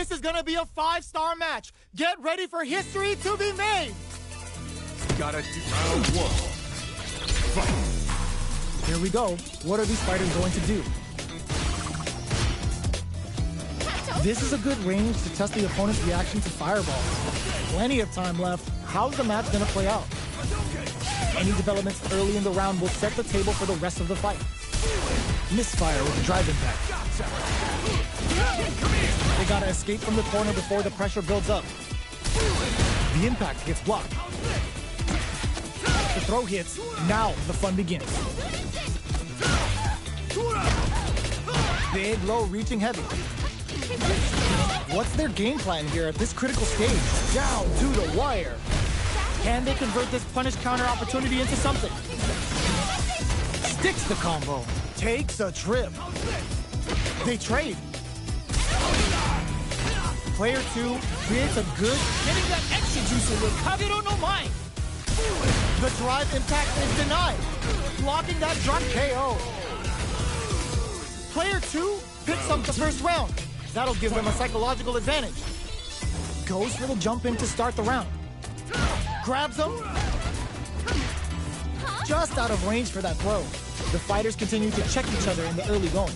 This is gonna be a 5-star match. Get ready for history to be made. Gotta do round one. Fight. Here we go. What are these fighters going to do? This is a good range to test the opponent's reaction to fireballs. Plenty of time left. How's the match gonna play out? Any developments early in the round will set the table for the rest of the fight. Misfire with a drive impact. They gotta escape from the corner before the pressure builds up. The impact gets blocked. The throw hits. Now the fun begins. Big, low, reaching heavy. What's their game plan here at this critical stage? Down to the wire. Can they convert this punish counter opportunity into something? Sticks the combo. Takes a trip. They trade. Player 2 creates a good... Getting that extra juice with Kagero no Mai. The drive impact is denied. Blocking that drop KO. Player 2 picks up the first round. That'll give them a psychological advantage. Goes for the jump in to start the round. Grabs him. Just out of range for that throw. The fighters continue to check each other in the early going.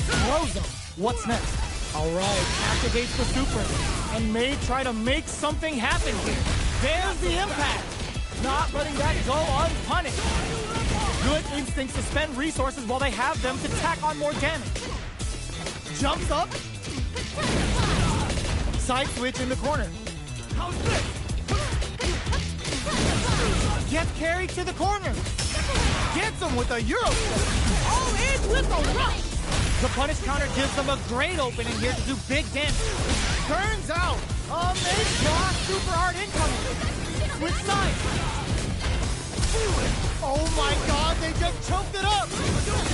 Throws him. What's next? All right, activates the super and may try to make something happen here. There's the impact. Not letting that go unpunished. Good instincts to spend resources while they have them to tack on more damage. Jumps up. Side switch in the corner. Gets carried to the corner. Gets him with a Euro. All in with the rush. The punish counter gives them a great opening here to do big damage. Turns out, a mid-cross super hard incoming. With side. Oh my god, they just choked it up!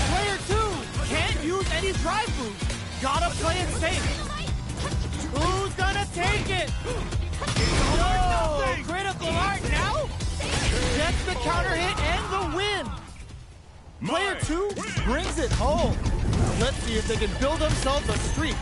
Player 2 can't use any drive boost. Gotta play it safe. Who's gonna take it? No! Critical art now? Gets the counter hit and the win! Player 2 brings it home. Let's see if they can build themselves a streak.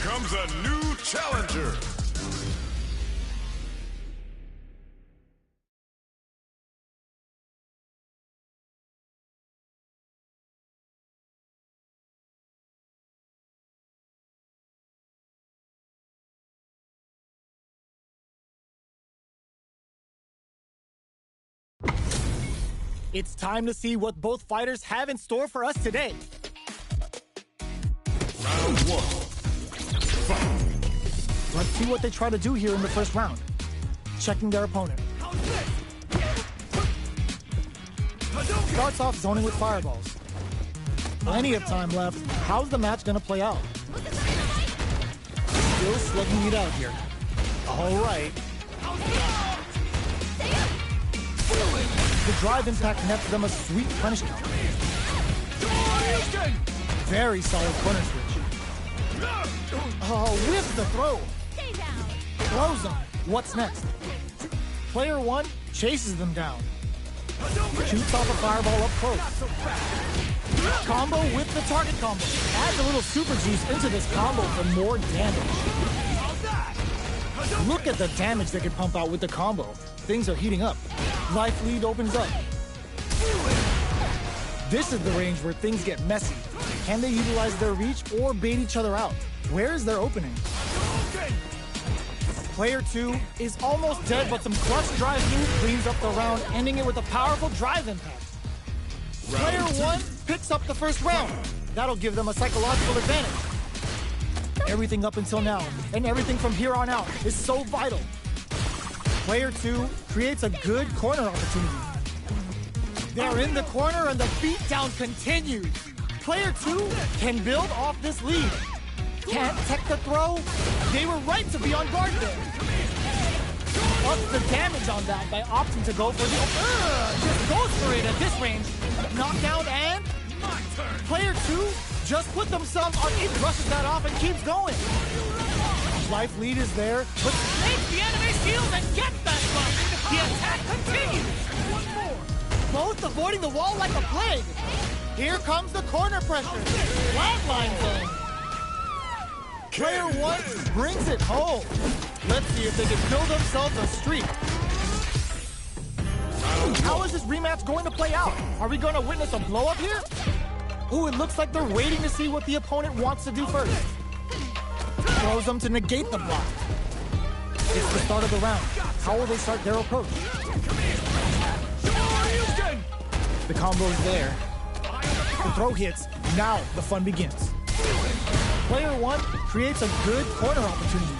comes a new challenger. It's time to see what both fighters have in store for us today. Round one. Fight. Let's see what they try to do here in the first round. Checking their opponent. Starts off zoning with fireballs. Plenty of time left. How's the match gonna play out? Still slugging it out here. All right. The drive impact nets them a sweet punish counter. Very solid corner switch. Oh, whips the throw. throws them. What's next? Player 1 chases them down. Shoots off a fireball up close. Combo with the target combo. Adds a little super juice into this combo for more damage. Look at the damage they can pump out with the combo. Things are heating up. Life lead opens up. This is the range where things get messy. Can they utilize their reach or bait each other out? Where is their opening? Player 2 is almost dead, but some clutch drive move cleans up the round, ending it with a powerful drive impact. Player 1 picks up the first round. That'll give them a psychological advantage. Everything up until now, and everything from here on out, is so vital. Player 2 creates a good corner opportunity. They're in the corner and the beatdown continues. Player 2 can build off this lead. Can't tech the throw. They were right to be on guard there. Up the damage on that by opting to go for the... just goes for it at this range. Knockdown and... Player 2 just put themselves on it, brushes that off and keeps going. Life lead is there, but Makes the enemy shield and gets that buff. The attack continues. one more. Both avoiding the wall like a plague. Here comes the corner pressure. Flatline zone. Player 1 brings it home. Let's see if they can build themselves a streak. How is this rematch going to play out? Are we going to witness a blow up here? Ooh, it looks like they're waiting to see what the opponent wants to do first. Throws them to negate the block. It's the start of the round. How will they start their approach? The combo's there. The throw hits. Now the fun begins. Player 1 creates a good corner opportunity.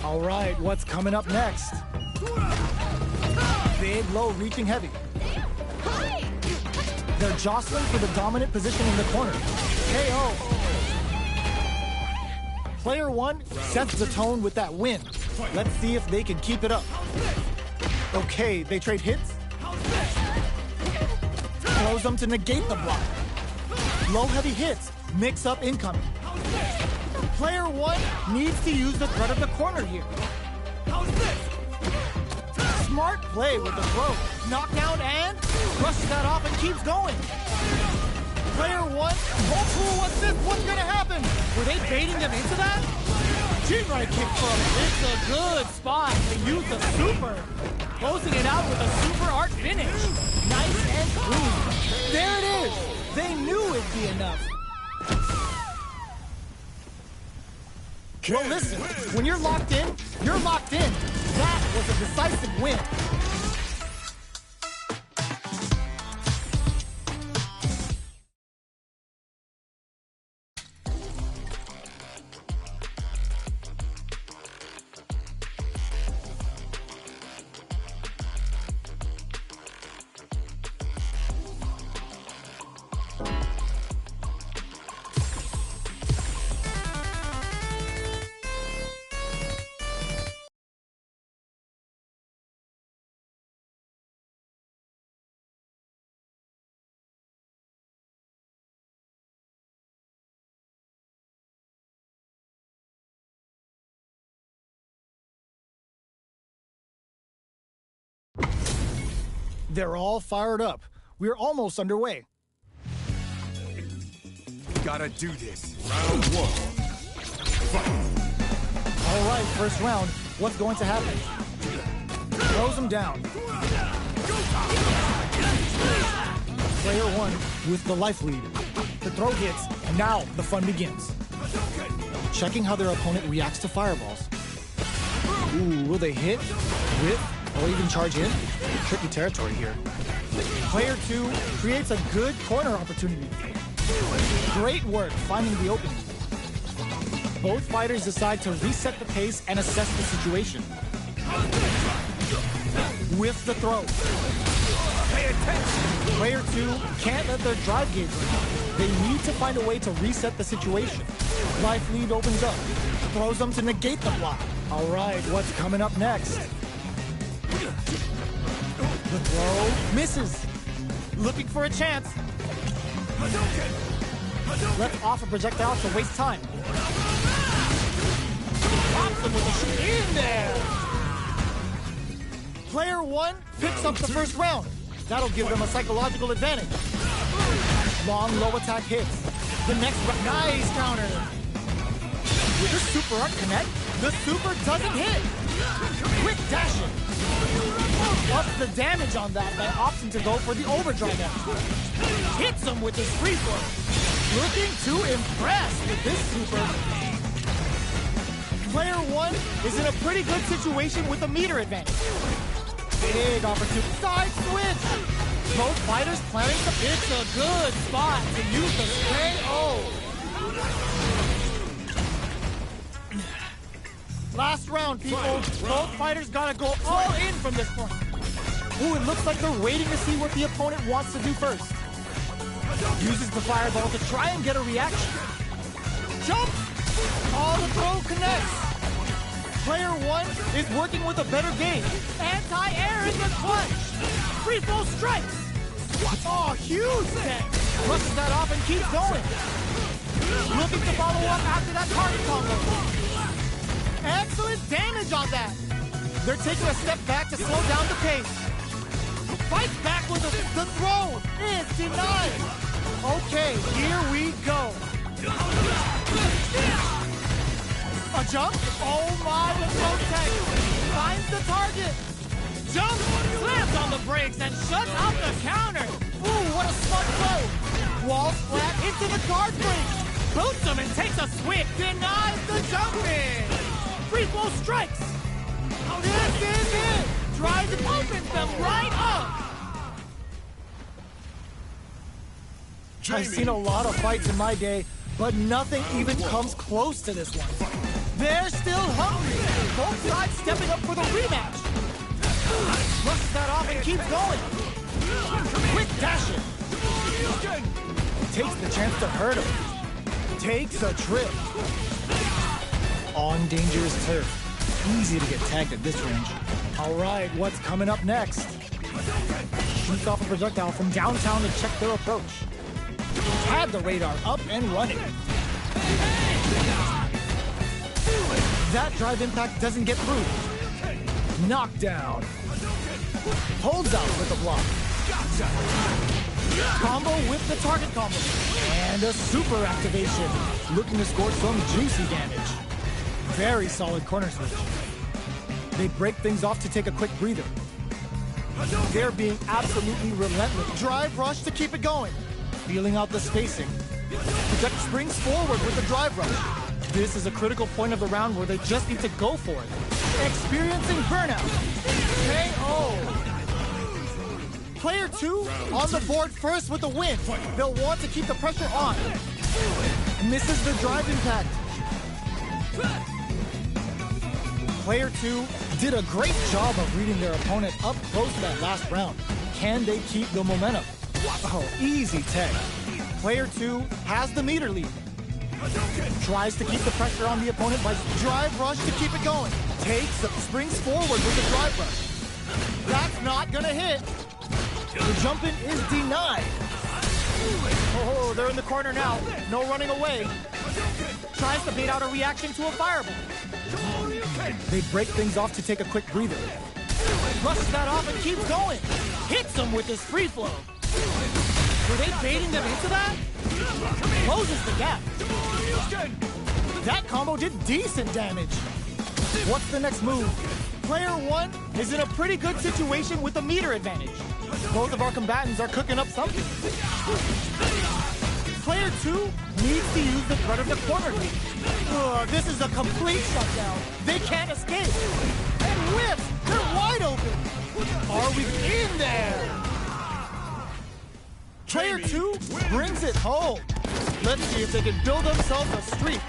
All right, what's coming up next? Big, low, reaching heavy. They're jostling for the dominant position in the corner. KO. Player 1 sets the tone with that win. Let's see if they can keep it up. Okay, they trade hits. Throws them to negate the block. Low heavy hits, mix up incoming. Player 1 needs to use the threat of the corner here. Smart play with the throw. Knockdown and brushes that off and keeps going. Player 1, oh, what's this? What's gonna happen? Were they baiting them into that? Chin-right kick from It's a good spot to use the super. Closing it out with a super art finish. nice and clean. There it is. They knew it'd be enough. Well, listen, when you're locked in, you're locked in. That was a decisive win. They're all fired up. We're almost underway. Gotta do this. Round 1. Fight. All right, first round. What's going to happen? Throws him down. Player 1 with the life lead. The throw hits, and now the fun begins. Checking how their opponent reacts to fireballs. Ooh, will they hit, whip, or even charge in? Tricky territory here. Player 2 creates a good corner opportunity. Great work finding the opening. Both fighters decide to reset the pace and assess the situation. With the throw. Pay attention. Player 2 can't let their drive gauge run. They need to find a way to reset the situation. Life lead opens up. Throws them to negate the block. All right, what's coming up next? The throw misses. Looking for a chance. Let's off a projectile to waste time. Pops him with a shoot in there. 1 picks up the first round. That'll give them a psychological advantage. Long, low attack hits. The next round, nice counter. With the super art connect, the super doesn't hit. Quick dashing. Ups the damage on that by opting to go for the overdrive action. Hits him with his free throw. Looking to impress with this super. Player 1 is in a pretty good situation with a meter advantage. Big opportunity. Side switch. Both fighters planning to. It's a good spot to use the KO. Last round, people. Both fighters gotta go all in from this point. Ooh, it looks like they're waiting to see what the opponent wants to do first. Uses the fireball to try and get a reaction. Jump! All the throw connects. Player 1 is working with a better game. Anti-air in the clutch. Free throw strikes. Oh, huge set. Brushes that off and keeps going. Looking to follow up after that target combo. Excellent damage on that. They're taking a step back to slow down the pace. Fights back with the throw. It's denied. Okay, here we go. A jump. Oh my, the throw tech. Finds the target. Jump. Slams on the brakes and shuts out the counter. Ooh, what a smart throw. Wall flat into the guard break. Boots him and takes a swing. Denies the jump in. Free throw strikes. This is it. Tries to open them right up. I've seen a lot of fights in my day, but nothing even comes close to this one. They're still hungry. Both sides stepping up for the rematch. Brushes that off and keeps going. Quick dashing. Takes the chance to hurt him. Takes a trip. On dangerous turf. Easy to get tagged at this range. All right, what's coming up next? Shoots off a projectile from downtown to check their approach. Had the radar up and running. That drive impact doesn't get through. Knockdown. Holds out with the block. Combo with the target combo. And a super activation. Looking to score some juicy damage. Very solid corner switch. They break things off to take a quick breather. They're being absolutely relentless. Drive rush to keep it going. Feeling out the spacing. Project springs forward with the drive rush. This is a critical point of the round where they just need to go for it. Experiencing burnout. KO. Player 2 on the board first with the win. They'll want to keep the pressure on. Misses the drive impact. Player 2 did a great job of reading their opponent up close to that last round. Can they keep the momentum? Oh, easy tech. Player 2 has the meter lead. Tries to keep the pressure on the opponent by drive rush to keep it going. Springs forward with the drive rush. That's not gonna hit. The jump in is denied. Oh, they're in the corner now. No running away. Tries to bait out a reaction to a fireball. They break things off to take a quick breather. Brushes that off and keeps going. Hits them with his free flow. Were they baiting them into that? Closes the gap. That combo did decent damage. What's the next move? Player 1 is in a pretty good situation with a meter advantage. Both of our combatants are cooking up something. Player 2 needs to use the threat of the corner lead. This is a complete shutdown. They can't escape. And whip! They're wide open. Are we in there? Player 2 brings it home. Let's see if they can build themselves a streak.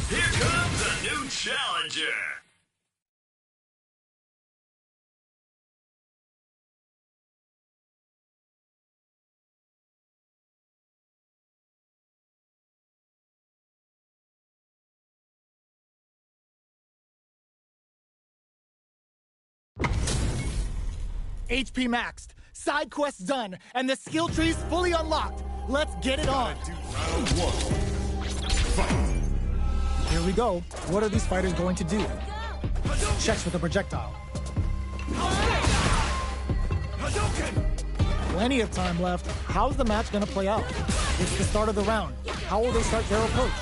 Here comes a new challenger. HP maxed, side quests done, and the skill tree's fully unlocked. Let's get it on. Here we go. What are these fighters going to do? Checks with a projectile. Plenty of time left. How's the match gonna play out? It's the start of the round. How will they start their approach?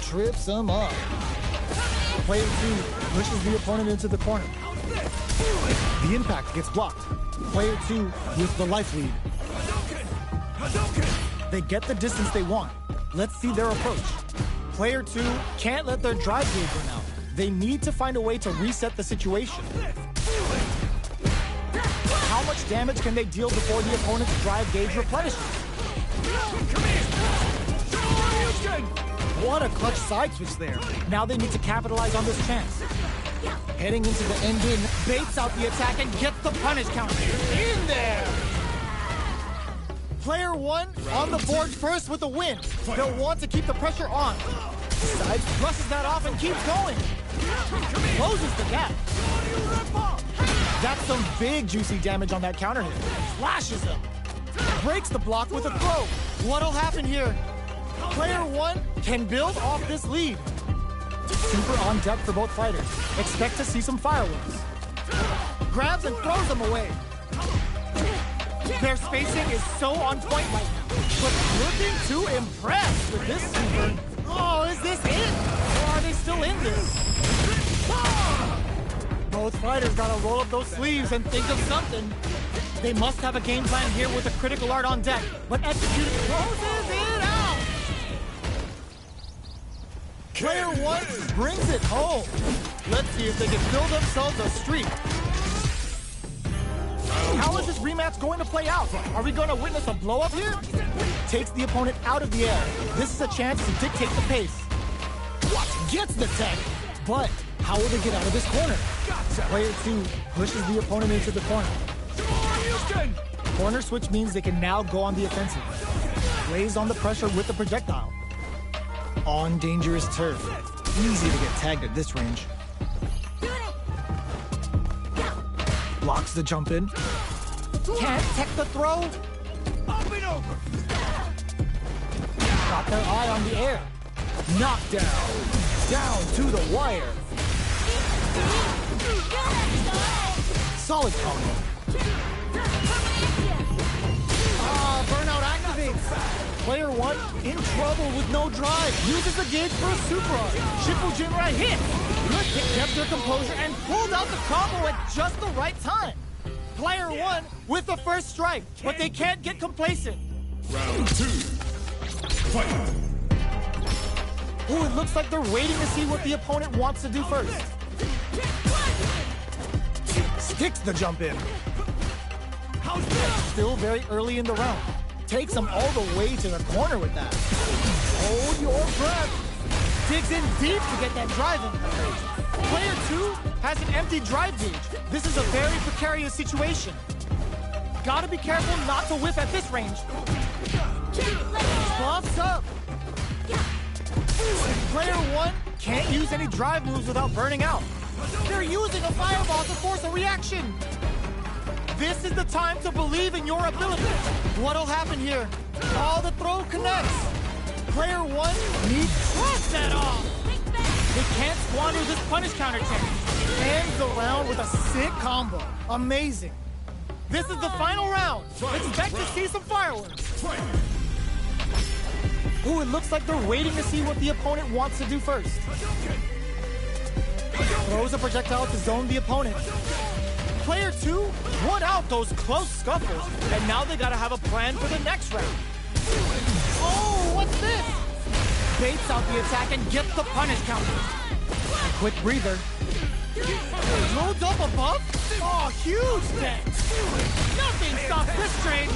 Trips him up. Player 2 pushes the opponent into the corner. The impact gets blocked. Player 2 with the life lead. They get the distance they want. Let's see their approach. Player 2 can't let their drive gauge run out. They need to find a way to reset the situation. How much damage can they deal before the opponent's drive gauge replenishes? What a clutch side switch there. Now they need to capitalize on this chance. Heading into the ending, baits out the attack and gets the punish counter. In there! Player 1 on the board first with a win. They'll want to keep the pressure on. Side brushes that off and keeps going. Closes the gap. That's some big juicy damage on that counter hit. Flashes him. Breaks the block with a throw. What'll happen here? Player 1 can build off this lead. Super on deck for both fighters. Expect to see some fireworks. Grabs and throws them away. Their spacing is so on point right now. But looking to impress with this super. Oh, is this it? Or are they still in this? Both fighters gotta roll up those sleeves and think of something. They must have a game plan here with a critical art on deck. But executing closes it out. Player 1 brings it home. Let's see if they can build themselves a streak. How is this rematch going to play out? Are we going to witness a blow-up here? Takes the opponent out of the air. This is a chance to dictate the pace. What? Gets the tech. But how will they get out of this corner? Player 2 pushes the opponent into the corner. Corner switch means they can now go on the offensive. Lays on the pressure with the projectile. On dangerous turf. Easy to get tagged at this range. Blocks the jump in. Can't tech the throw. Up and over. Got their eye on the air. Knockdown. Down to the wire. Solid combo. Burnout activates. Player 1 in trouble with no drive. Uses the gauge for a super art. Shippujinra hit. Good hit kept their composure and pulled out the combo at just the right time. Player 1 with the first strike, but they can't get complacent. Round 2. Fight. Ooh, it looks like they're waiting to see what the opponent wants to do first. Sticks the jump in. Still very early in the round. Takes them all the way to the corner with that. Hold your breath. Digs in deep to get that drive in. Player 2 has an empty drive gauge. This is a very precarious situation. Gotta be careful not to whip at this range. Buffs up. Player 1 can't use any drive moves without burning out. They're using a fireball to force a reaction. This is the time to believe in your ability. What'll happen here? Oh, the throw connects. Player 1 needs to cross that off. They can't squander this punish counter chance. Ends the round with a sick combo. Amazing. This is the final round. Expect to see some fireworks. Ooh, it looks like they're waiting to see what the opponent wants to do first. Throws a projectile to zone the opponent. Player 2 won out those close scuffles, and now they gotta have a plan for the next round. Oh, what's this? Baits out the attack and gets the punish counter. A quick breather. Loads up above? Oh, huge dent. Nothing stops this train.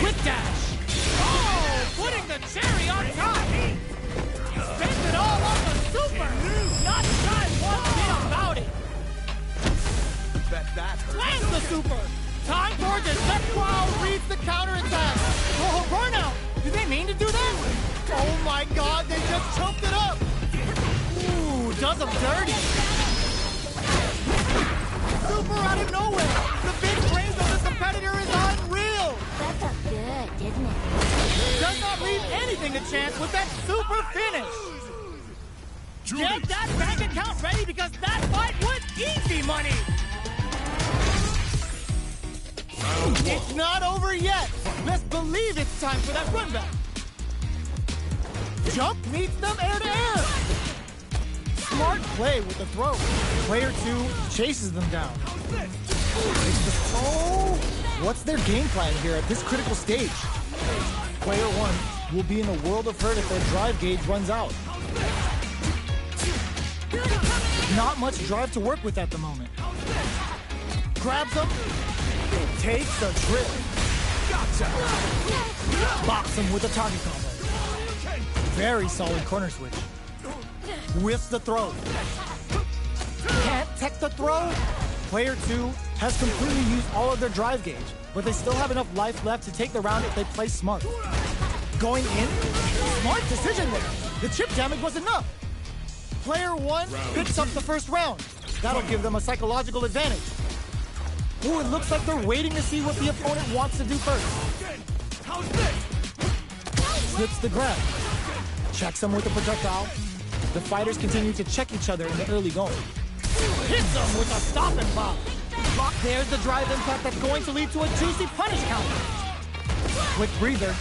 Quick dash. Oh, putting the cherry on top. Spends it all on the god, they just choked it up! Ooh, does them dirty! Super out of nowhere! The big brains of this competitor is unreal! That felt good, didn't it? Does not leave anything to chance with that super finish! Get that bank account ready because that fight was easy money! It's not over yet! Let's believe it's time for that run back! Jump meets them air to air! Smart play with the throw. Player 2 chases them down. Oh! What's their game plan here at this critical stage? Player 1 will be in a world of hurt if their drive gauge runs out. Not much drive to work with at the moment. Grabs him. Takes a trip. Gotcha! Box him with a target combo. Very solid corner switch. Whiffs the throw. Can't tech the throw. Player 2 has completely used all of their drive gauge, but they still have enough life left to take the round if they play smart. Going in? Smart decision there. The chip damage was enough. Player 1 picks up the first round. That'll give them a psychological advantage. Ooh, it looks like they're waiting to see what the opponent wants to do first. Slips the grab. Checks him with a projectile. The fighters continue to check each other in the early going. Hits him with a stop and pop. There's the drive impact that's going to lead to a juicy punish counter. Quick breather.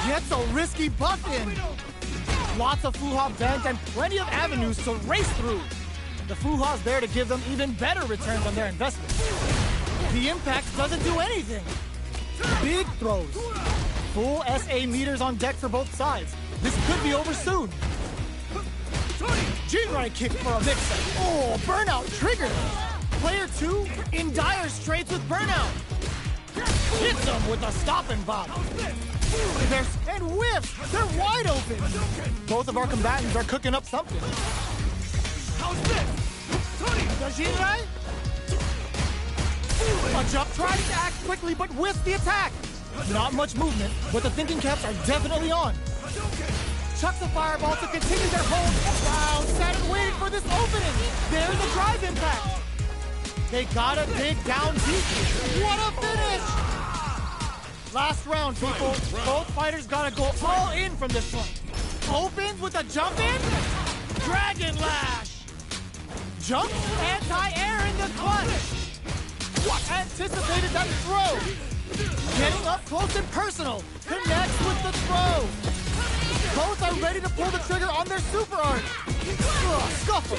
Gets a risky buff in. Lots of Fuha vent and plenty of avenues to race through. The Fuha's there to give them even better returns on their investment. The impact doesn't do anything. Big throws. Full SA meters on deck for both sides. This could be over soon. Jinrai kick for a mix-up. Oh, burnout triggered. Player 2 in dire straits with burnout. Hits them with a stop and bop. And whiffs. They're wide open. Both of our combatants are cooking up something. Does Jinrai? A jump tries to act quickly, but whiffs the attack. Not much movement, but the thinking caps are definitely on. Chucks a fireball to continue their hold. Wow, sat and waited for this opening. There's a drive impact. They gotta dig down deep. What a finish! Last round, people. Both fighters gotta go all in from this one. Opens with a jump in. Dragon Lash. Jump, anti-air in the clutch. Anticipated that throw. Getting up close and personal. Connects with the throw. Both are ready to pull the trigger on their super art. Scuffle.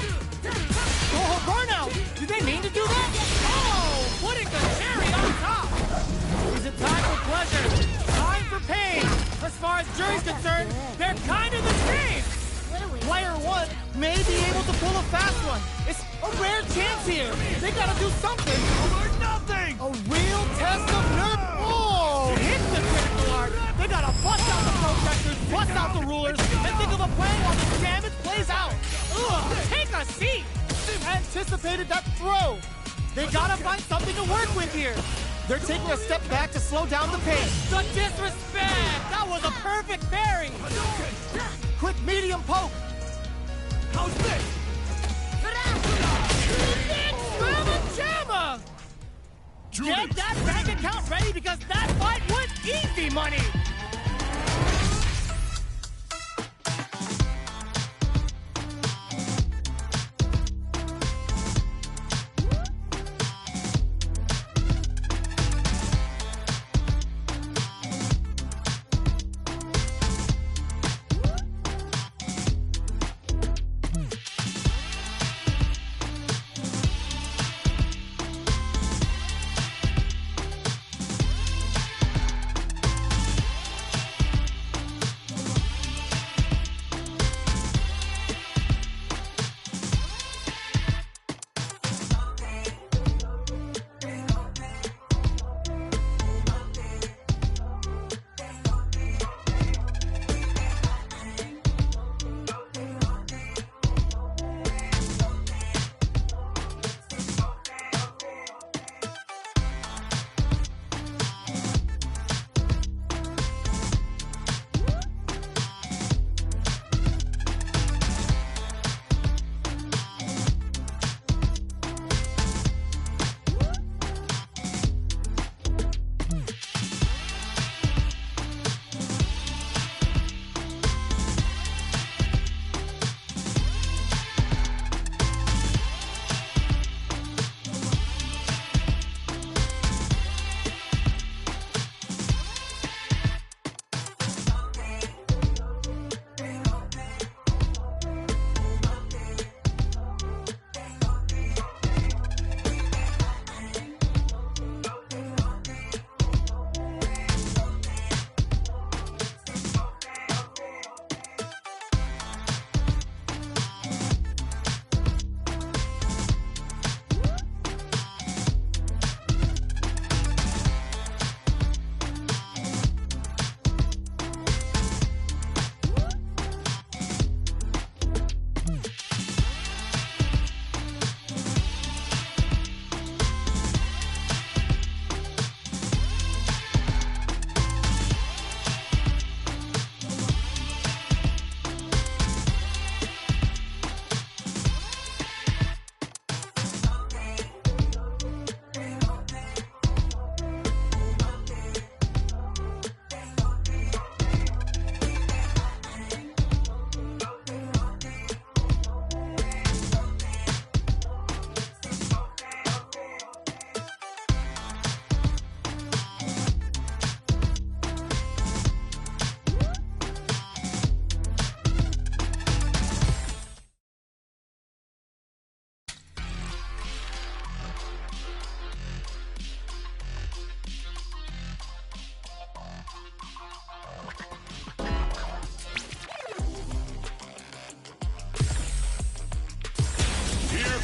Oh, burnout. Did they mean to do that? Oh, putting the cherry on top. Is it time for pleasure? Time for pain. As far as jury's concerned, they're kind of the same. Player 1 may be able to pull a fast one. It's a rare chance here. They gotta do something. Or nothing. A real test of nerve. Oh, hits the critical art. They gotta bust out the protectors, bust out the rulers, and think of a plan while the damage plays out. Ugh, take a seat. Anticipated that throw. They gotta find something to work with here. They're taking a step back to slow down the pace. The disrespect. That was a perfect parry. Quick medium poke. How's this? Jamma! Get that bank account ready because that fight was easy money!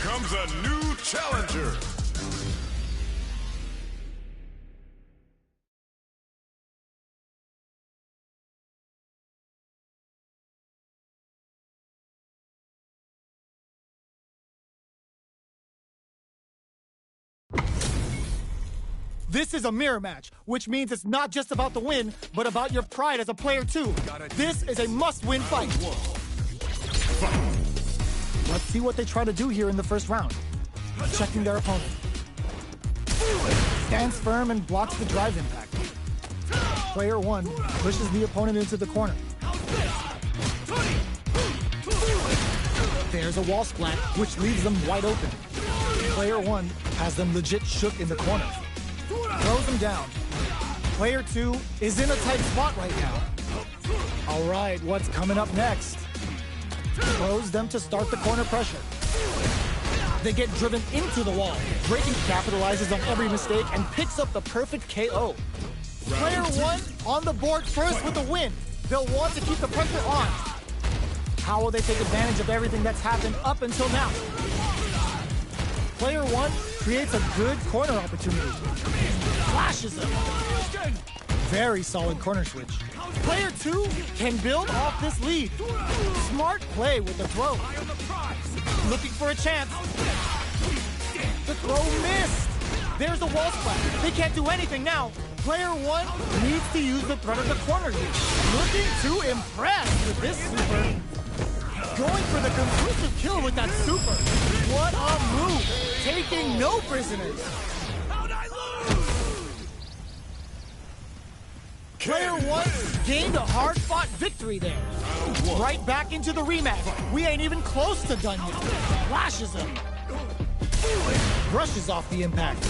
comes a new challenger. This is a mirror match, which means it's not just about the win, but about your pride as a player too. This is a must-win fight. Let's see what they try to do here in the first round. Checking their opponent. Stands firm and blocks the drive impact. Player 1 pushes the opponent into the corner. There's a wall splat, which leaves them wide open. Player 1 has them legit shook in the corner. Throws him down. Player 2 is in a tight spot right now. All right, what's coming up next? Throws them to start the corner pressure. They get driven into the wall. Breaking capitalizes on every mistake and picks up the perfect KO. Player 1 on the board first with a win. They'll want to keep the pressure on. How will they take advantage of everything that's happened up until now? Player 1 creates a good corner opportunity. Flashes him. Very solid corner switch. Player 2 can build off this lead. Smart play with the throw. Looking for a chance. The throw missed. There's the wall splat. They can't do anything now. Player 1 needs to use the threat of the corner here. Looking to impress with this super. Going for the conclusive kill with that super. What a move. Taking no prisoners. How'd I lose? Player 1 gained a hard-fought victory there. Right back into the rematch. We ain't even close to done yet. Flashes him. Brushes off the impact.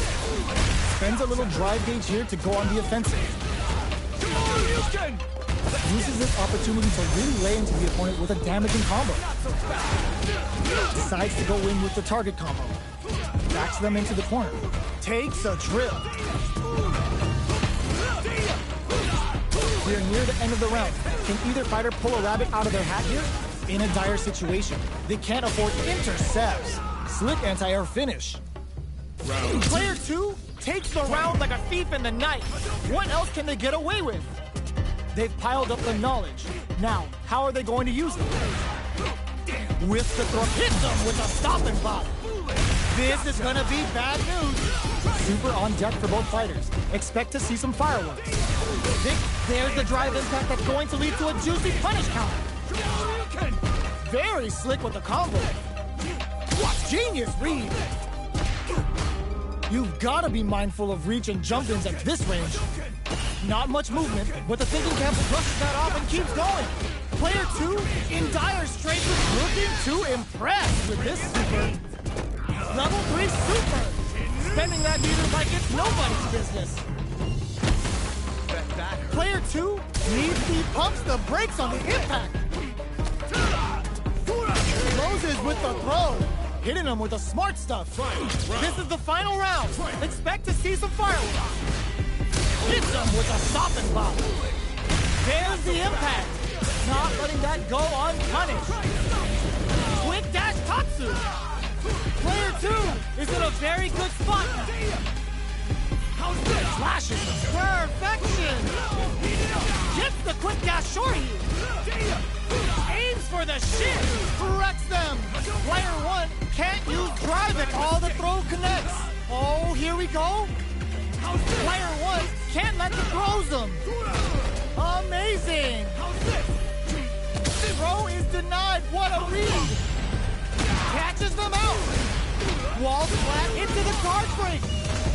Spends a little drive gauge here to go on the offensive. Uses this opportunity to really lay into the opponent with a damaging combo. Decides to go in with the target combo. Backs them into the corner. Takes a trip. We're near the end of the round. Can either fighter pull a rabbit out of their hat here? In a dire situation. They can't afford intercepts. Slick anti-air finish. Player 2 takes the round like a thief in the night. What else can they get away with? They've piled up the knowledge. Now, how are they going to use it? With the throw, hit them with a stopping block. This is gonna be bad news. Super on deck for both fighters. Expect to see some fireworks. There's the drive impact that's going to lead to a juicy punish counter. Very slick with the combo. What genius read. You've got to be mindful of reach and jump-ins at this range. Not much movement, but the thinking cap brushes that off and keeps going. Player 2 in dire straits is looking to impress with this super. Level 3 super. Spending that meter like it's nobody's business. Player 2 needs the pumps the brakes on the impact. Closes with the throw. Hitting him with the smart stuff. This is the final round. Expect to see some fireworks. Hits him with a stopping block. There's the impact. Not letting that go unpunished. Quick dash Tatsu. Player 2 is in a very good spot now. Flashes perfection. Gets the quick dash shorty. Aims for the shin. Wrecks them. Player 1 can't use drive and all the throw connects. Oh, here we go. Player 1 can't let the throws them. Amazing. Throw is denied. What a read. Catches them out. Wall flat into the guard break.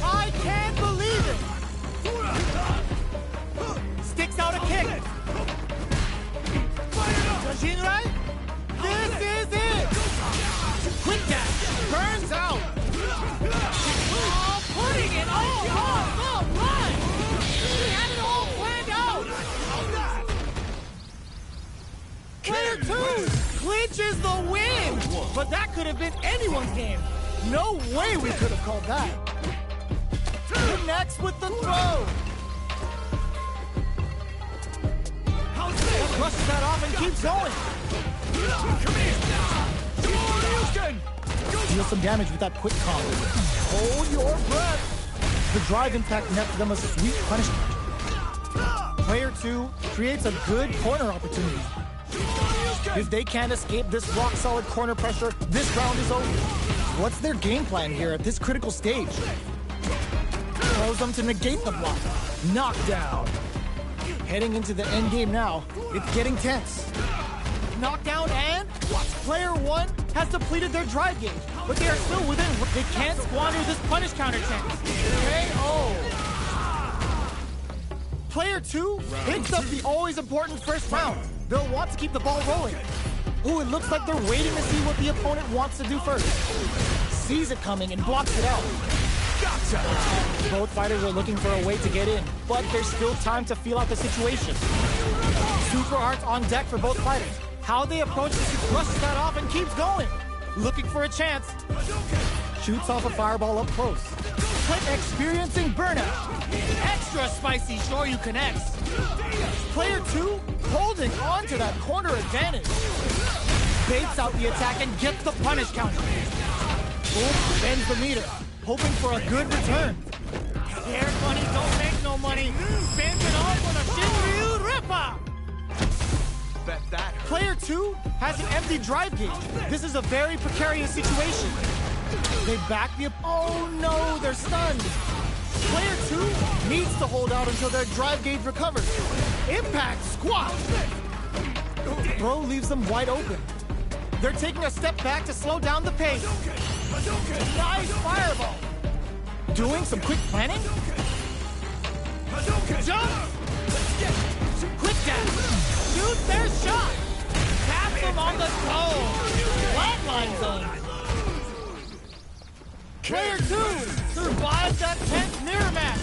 I can't believe it. Sticks out a kick. Jinrai, this is it. Quick dash burns out. Oh, putting it all on the line. He had it all planned out. Player 2 clinches the win. But that could have been anyone's game. No way we could have called that. Connects with the throw. Brushes that off and keeps going. Deal some damage with that quick combo. Hold your breath. The drive impact nets them a sweet punishment. Player 2 creates a good corner opportunity. If they can't escape this rock-solid corner pressure, this round is over. What's their game plan here at this critical stage? Throws them to negate the block. Knockdown. Heading into the end game now, it's getting tense. Knockdown and player 1 has depleted their drive gauge, but they are still within. They can't squander this punish counter chance. KO. Player 2 picks up the always important first round. They'll want to keep the ball rolling. Ooh, it looks like they're waiting to see what the opponent wants to do first. Sees it coming and blocks it out. Gotcha! Both fighters are looking for a way to get in, but there's still time to feel out the situation. Super Arts on deck for both fighters. How they approach this, he brushes that off and keeps going. Looking for a chance. Shoots off a fireball up close. Experiencing burnout. Extra spicy Shoryu connects. Player 2 holding on to that corner advantage. Baits out the attack and gets the punish counter. Ooh, bends the meter, hoping for a good return. Scared money don't make no money. Spins it all for the Shinryu Ripper. Bet that hurt. Player 2 has an empty drive gauge. This is a very precarious situation. They back the... Oh no, they're stunned. Player 2 needs to hold out until their drive gauge recovers. Impact squash. Throw leaves them wide open. They're taking a step back to slow down the pace. Nice fireball. Doing some quick planning. Jump. Quick dash. Shoot their shot. Tap them on the toe. Flatline zone. Player 2 survives that tense mirror match.